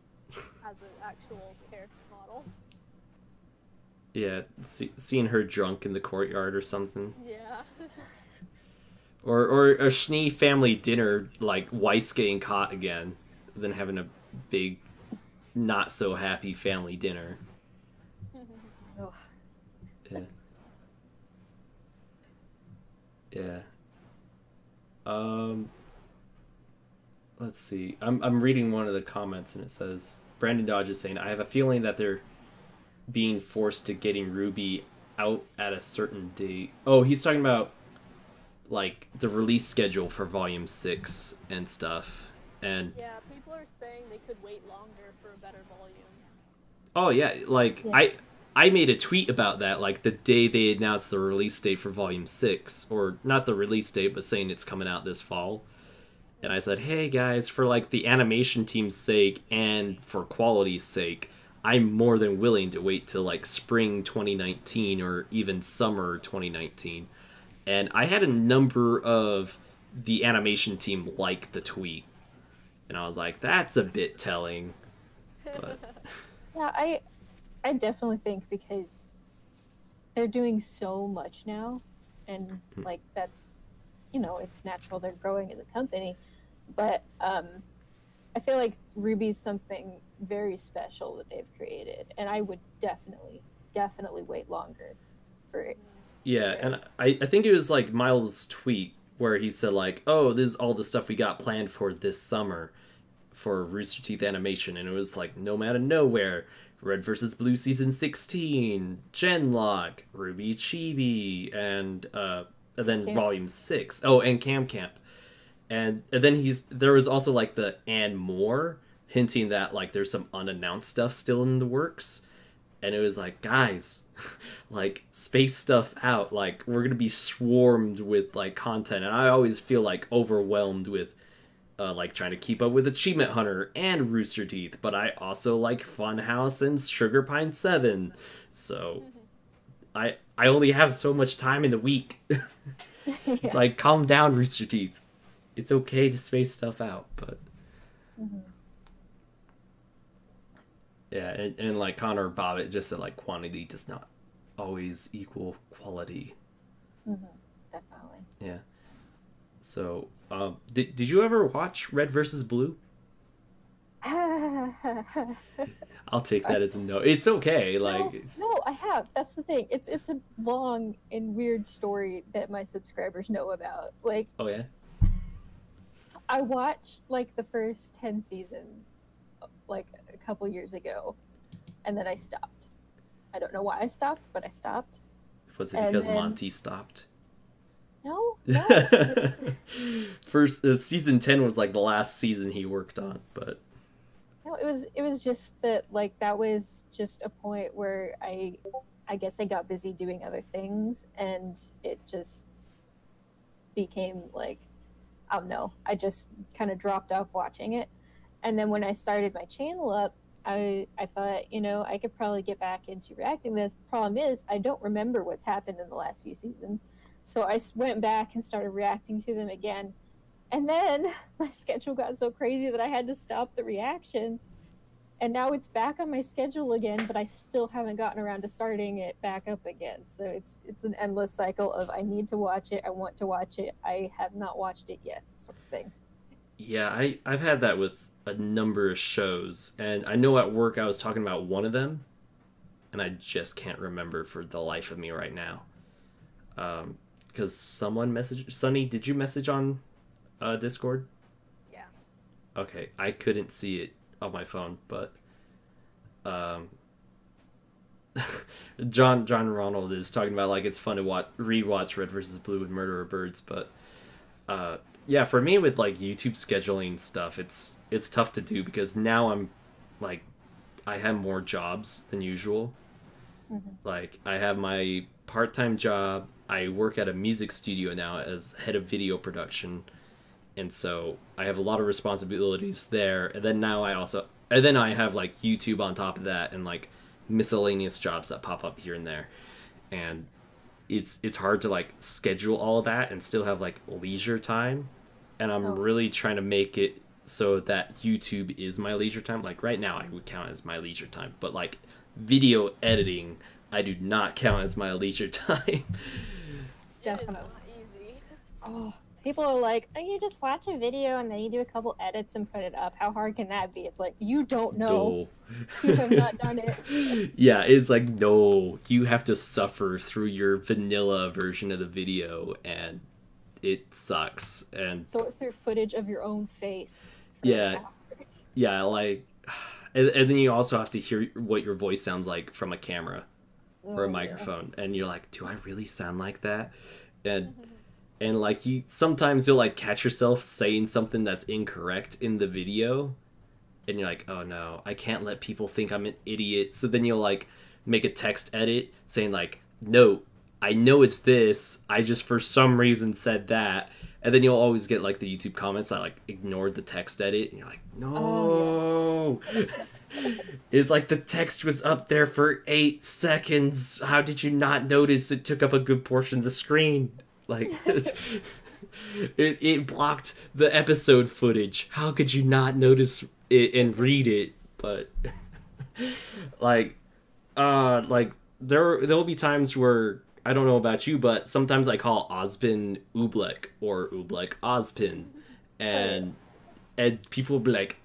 as an actual character model. Yeah, seeing her drunk in the courtyard or something. Yeah. Or a Schnee family dinner, like Weiss getting caught again, then having a big, not so happy family dinner. Oh. Yeah. Yeah. Let's see. I'm reading one of the comments and it says Brandon Dodge is saying, I have a feeling that they're being forced to getting Ruby out at a certain date. Oh, he's talking about like the release schedule for Volume 6 and stuff. And yeah, people are saying they could wait longer for a better volume. Oh yeah, like yeah. I made a tweet about that like the day they announced the release date for Volume 6, or not the release date, but saying it's coming out this fall. And I said, hey guys, for like the animation team's sake and for quality's sake, I'm more than willing to wait till like spring 2019 or even summer 2019. And I had a number of the animation team like the tweet. And I was like, that's a bit telling. But yeah, I definitely think because they're doing so much now, and like that's, you know, it's natural, they're growing as a company. But I feel like Ruby's something very special that they've created, and I would definitely wait longer for it. Yeah, and I think it was like Miles' tweet where he said like, oh, this is all the stuff we got planned for this summer for Rooster Teeth animation, and it was like Nomad of Nowhere, Red vs. Blue Season 16, Genlock, Ruby Chibi, and then Camp. Volume 6. Oh, and Camp. And then there was also like the and more, hinting that like there's some unannounced stuff still in the works, and it was like, guys, like space stuff out, like we're gonna be swarmed with like content, and I always feel like overwhelmed with like trying to keep up with Achievement Hunter and Rooster Teeth, but I also like Funhouse and Sugar Pine 7, so I only have so much time in the week. It's like, calm down, Rooster Teeth. It's okay to space stuff out, but yeah, and like Connor Bobbitt just said, like, quantity does not always equal quality. Definitely. Yeah. So, did you ever watch Red versus Blue? I'll take that as a no. It's okay. Like, no, I have. That's the thing. It's a long and weird story that my subscribers know about. Like, oh yeah, I watched like the first 10 seasons, like a couple years ago, and then I stopped. I don't know why I stopped, but I stopped. Was it because Monty stopped? No. First, season 10 was like the last season he worked on, but no, it was just that, like, that was just a point where I guess I got busy doing other things, and it just became like, I don't know, I just kind of dropped off watching it. And then when I started my channel up, I thought, you know, I could probably get back into reacting to this. The problem is I don't remember what's happened in the last few seasons. So I went back and started reacting to them again. And then my schedule got so crazy that I had to stop the reactions. And now it's back on my schedule again, but I still haven't gotten around to starting it back up again. So it's an endless cycle of, I need to watch it, I want to watch it, I have not watched it yet, sort of thing. Yeah, I've had that with a number of shows, and I know at work I was talking about one of them, and I just can't remember for the life of me right now. Because someone messaged... Sunny, did you message on Discord? Yeah. Okay, I couldn't see it on my phone, but John Ronald is talking about, like, it's fun to rewatch Red vs. Blue with Murderer Birds, but yeah, for me with like YouTube scheduling stuff, it's tough to do because now I'm like, I have more jobs than usual. Like, I have my part-time job, I work at a music studio now as head of video production, and so I have a lot of responsibilities there, and then now I have like YouTube on top of that, and like miscellaneous jobs that pop up here and there, and it's hard to like schedule all of that and still have like leisure time, and I'm really trying to make it so that YouTube is my leisure time. Like right now I would count as my leisure time, but like video editing I do not count as my leisure time. Definitely. It's not easy. Oh, people are like, oh, you just watch a video and then you do a couple edits and put it up. How hard can that be? It's like, you don't know. No. You have not done it. Yeah, it's like, no, you have to suffer through your vanilla version of the video, and it sucks. And sort through footage of your own face. Yeah, yeah, like, and then you also have to hear what your voice sounds like from a camera or a microphone, and you're like, do I really sound like that? And like, sometimes you'll like catch yourself saying something that's incorrect in the video, and you're like, oh no, I can't let people think I'm an idiot. So then you'll like make a text edit saying like, no, I know it's this, I just for some reason said that. And then you'll always get like the YouTube comments that like ignored the text edit, and you're like, no. It's like, the text was up there for 8 seconds. How did you not notice it took up a good portion of the screen? Like, it blocked the episode footage. How could you not notice it and read it? But like there'll be times where, I don't know about you, but sometimes I call Ozpin Oobleck or Oobleck Ozpin, and people will be like,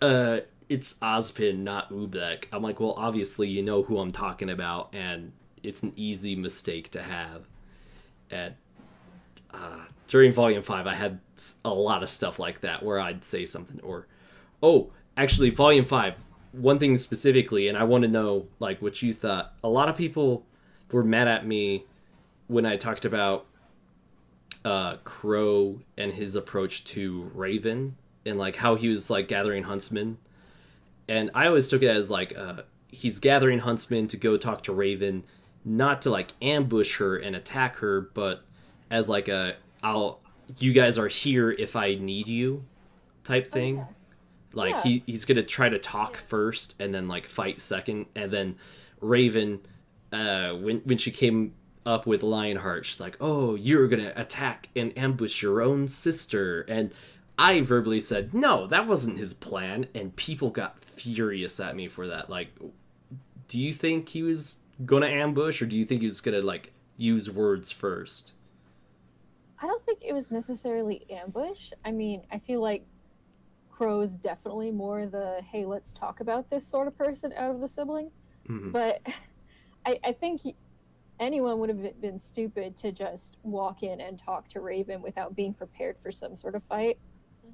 it's Ozpin, not Oobleck. I'm like, well, obviously you know who I'm talking about, and it's an easy mistake to have. And during Volume 5, I had a lot of stuff like that where I'd say something, or, oh, actually, Volume 5, one thing specifically, and I want to know like what you thought. A lot of people were mad at me when I talked about Crow and his approach to Raven, and like how he was like gathering huntsmen, And I always took it as like he's gathering huntsmen to go talk to Raven, not to like ambush her and attack her, but as like a you guys are here if I need you type thing. Okay. Like Yeah. he's gonna try to talk first and then like fight second, and then Raven, when she came up with Lionheart, she's like, "Oh, you're gonna attack and ambush your own sister," and I verbally said, "No, that wasn't his plan," and people got furious at me for that. Like, do you think he was gonna ambush, or do you think he was gonna like use words first? I don't think it was necessarily ambush. I mean, I feel like Crow's definitely more the hey, let's talk about this sort of person out of the siblings. Mm-hmm. But I think anyone would have been stupid to just walk in and talk to Raven without being prepared for some sort of fight.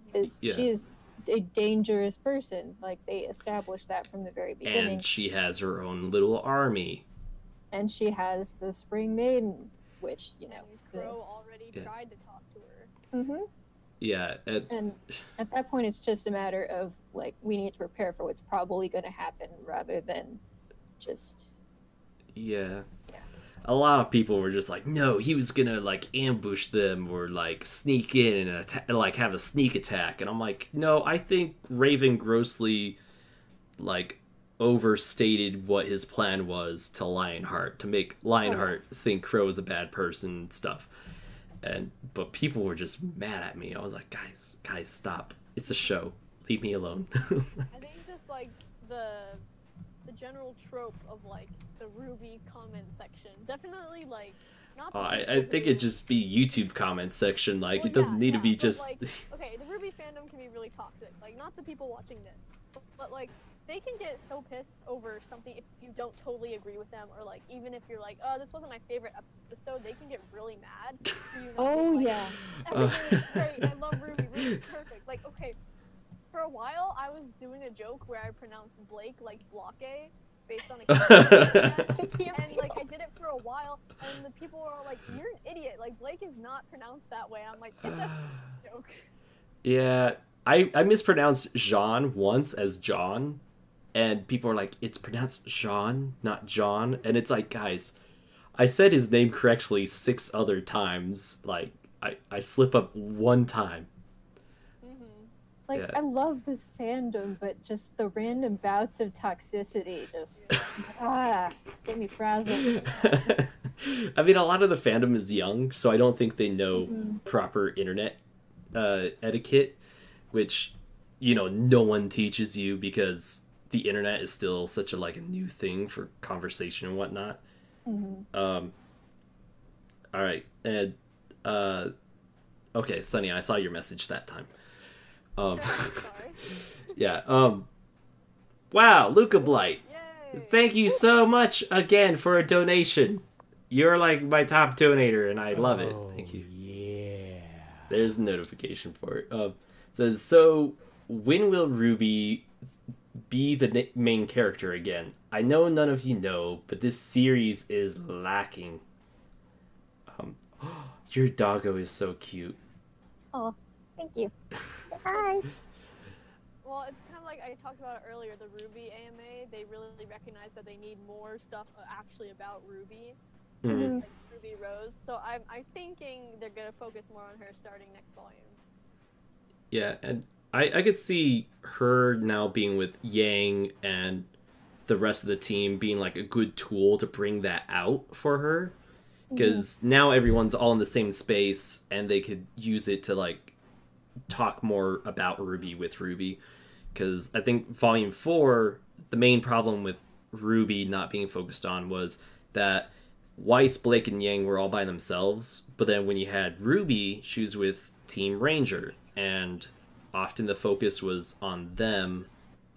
Because she is a dangerous person. Like, they established that from the very beginning. And she has her own little army. And she has the Spring Maiden, which, you know. And Crow already tried to talk to her. Mm-hmm. Yeah. And at that point, it's just a matter of, like, we need to prepare for what's probably going to happen rather than just... Yeah. A lot of people were just like, no, he was gonna like ambush them or like sneak in and like have a sneak attack, and I'm like, no, I think Raven grossly like overstated what his plan was to Lionheart to make Lionheart think Crow is a bad person and stuff. But people were just mad at me. I was like, guys, stop. It's a show. Leave me alone. I think just like the general trope of like the RWBY comment section, definitely like not. I think it'd just be YouTube comment section. Like, well, it doesn't need to be just. Like, okay, the RWBY fandom can be really toxic. Like, not the people watching this, but like they can get so pissed over something if you don't totally agree with them, or like even if you're like, oh, this wasn't my favorite episode, they can get really mad. Oh like, yeah. Everything is great. I love RWBY. RWBY's perfect. Like, okay. For a while, I was doing a joke where I pronounced Blake like Blake, based on a and like I did it for a while, and the people were all like, "You're an idiot! Like Blake is not pronounced that way." And I'm like, "It's a joke." Yeah, I mispronounced Jean once as John, and people are like, "It's pronounced Jean, not John," and it's like, guys, I said his name correctly 6 other times. Like, I slip up one time. Like, yeah. I love this fandom, but just the random bouts of toxicity just get me frazzled. I mean, a lot of the fandom is young, so I don't think they know proper internet etiquette, which, you know, no one teaches you because the internet is still such a like a new thing for conversation and whatnot. All right, and okay, Sunny, I saw your message that time. Yeah. Wow, Luca Blight. Yay. Thank you so much again for a donation. You're like my top donator, and I love it. Thank you. Yeah. There's a notification for it. Says, so when will Ruby be the main character again? I know none of you know, but this series is lacking. Your doggo is so cute. Oh, thank you. Hi. Well, it's kind of like I talked about it earlier, the RWBY AMA, they really recognize that they need more stuff actually about Ruby, like Ruby Rose. So I'm thinking they're going to focus more on her starting next volume. Yeah, and I could see her now being with Yang and the rest of the team being like a good tool to bring that out for her. Because now everyone's all in the same space and they could use it to like talk more about Ruby with Ruby, because I think Volume 4, the main problem with Ruby not being focused on was that Weiss, Blake, and Yang were all by themselves, but then when you had Ruby, she was with Team Ranger, and often the focus was on them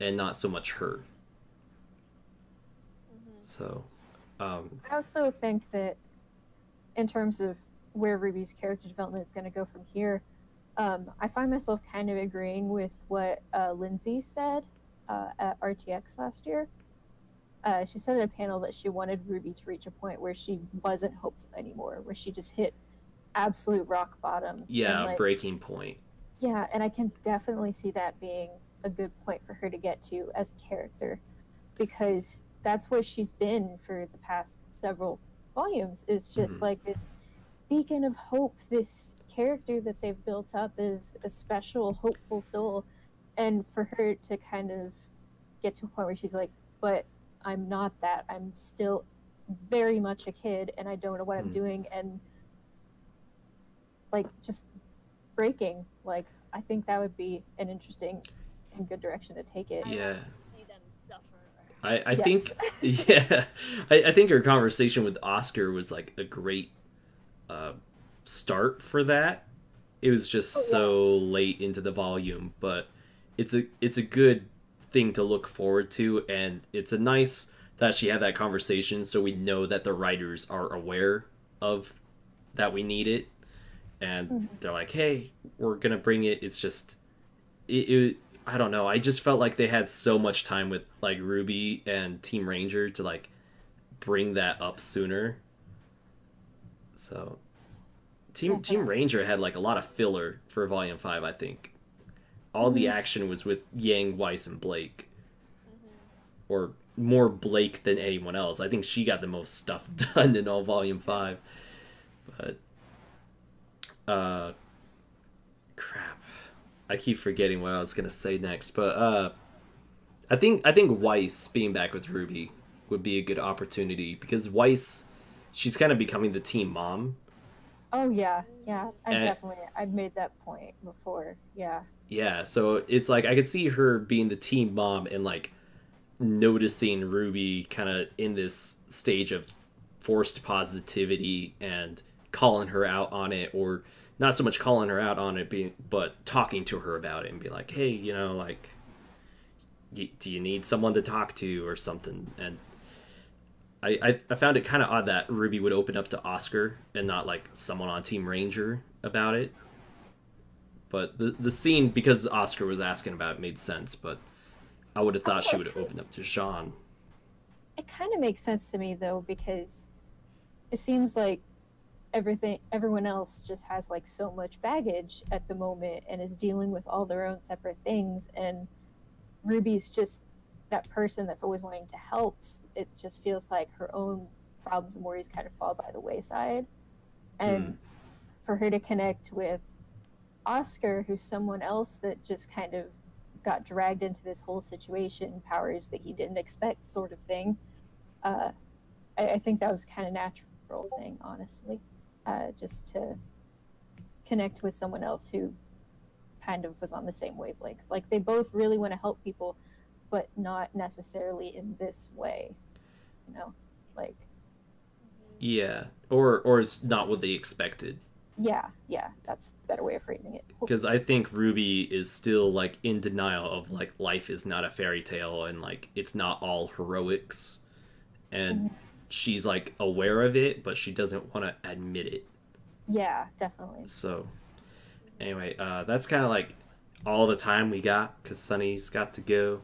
and not so much her. So, I also think that in terms of where Ruby's character development is going to go from here, I find myself kind of agreeing with what Lindsay said at RTX last year. She said in a panel that she wanted Ruby to reach a point where she wasn't hopeful anymore, where she just hit absolute rock bottom. Yeah, and, like, breaking point. Yeah, and I can definitely see that being a good point for her to get to as a character, because that's where she's been for the past several volumes, is just like this beacon of hope, this character that they've built up as a special, hopeful soul. And for her to kind of get to a point where she's like, but I'm not that. I'm still very much a kid and I don't know what I'm doing. And like just breaking, like I think that would be an interesting and good direction to take it. Yeah. See them suffer. I think, yeah, I think her conversation with Oscar was like a great start for that. It was just so late into the volume, but it's a good thing to look forward to, and it's a nice that she had that conversation so we know that the writers are aware of that we need it, and they're like, hey, we're gonna bring it. It's just it I don't know, I just felt like they had so much time with like Ruby and Team Ranger to like bring that up sooner. So Team Ranger had like a lot of filler for Volume 5, I think. All the action was with Yang, Weiss, and Blake. Or more Blake than anyone else. I think she got the most stuff done in all Volume 5. But crap. I keep forgetting what I was gonna say next. But I think Weiss being back with Ruby would be a good opportunity, because Weiss, she's kind of becoming the team mom. Oh yeah, I've made that point before. Yeah, so it's like I could see her being the team mom and like noticing Ruby kind of in this stage of forced positivity and calling her out on it, or not so much calling her out on it, but talking to her about it and be like, hey, you know, like, do you need someone to talk to or something? And I found it kind of odd that Ruby would open up to Oscar and not like someone on Team Ranger about it. But the scene, because Oscar was asking about it, made sense. But I would have thought she would have opened up to Jean. It kind of makes sense to me though, because it seems like everyone else just has like so much baggage at the moment and is dealing with all their own separate things, and Ruby's just that person that's always wanting to help. It just feels like her own problems and worries kind of fall by the wayside. And for her to connect with Oscar, who's someone else that just kind of got dragged into this whole situation, powers that he didn't expect, sort of thing. I think that was kind of natural thing, honestly, just to connect with someone else who kind of was on the same wavelength. Like they both really want to help people, but not necessarily in this way, you know, like. Yeah, or it's not what they expected. Yeah, that's a better way of phrasing it. Because I think Ruby is still like in denial of like life is not a fairy tale and like it's not all heroics, and she's like aware of it, but she doesn't want to admit it. Yeah, definitely. So anyway, that's kind of like all the time we got, because Sunny's got to go.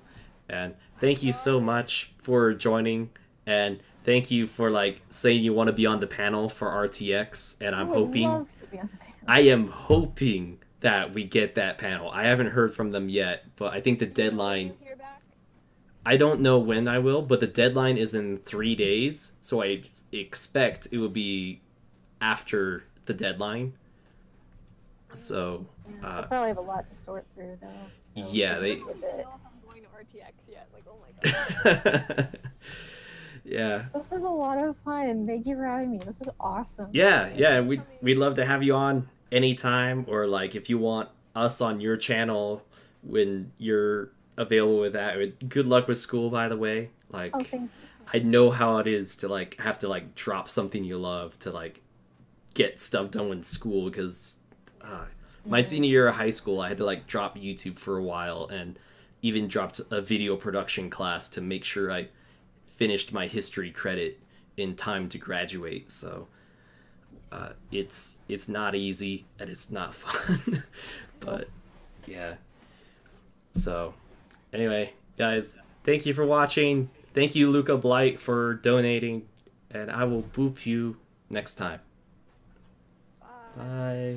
And thank you so much for joining, and thank you for like saying you want to be on the panel for RTX. And I'm hoping, love to be on the panel. I am hoping that we get that panel. I haven't heard from them yet, but I think the deadline, I don't know when I will, but the deadline is in 3 days, so I expect it will be after the deadline. So I probably have a lot to sort through though. So yeah, I don't know if I'm going to RTX yet. Like, oh my god. Yeah. This was a lot of fun. Thank you for having me. This was awesome. Yeah. We'd love to have you on anytime, or like if you want us on your channel when you're available with that. Good luck with school, by the way. Like, thank you. I know how it is to like have to like drop something you love to like get stuff done with school, because my senior year of high school, I had to like drop YouTube for a while, and even dropped a video production class to make sure I finished my history credit in time to graduate. So it's not easy and it's not fun. But yeah. So anyway, guys, thank you for watching. Thank you, Luca Blight, for donating, and I will boop you next time. Bye.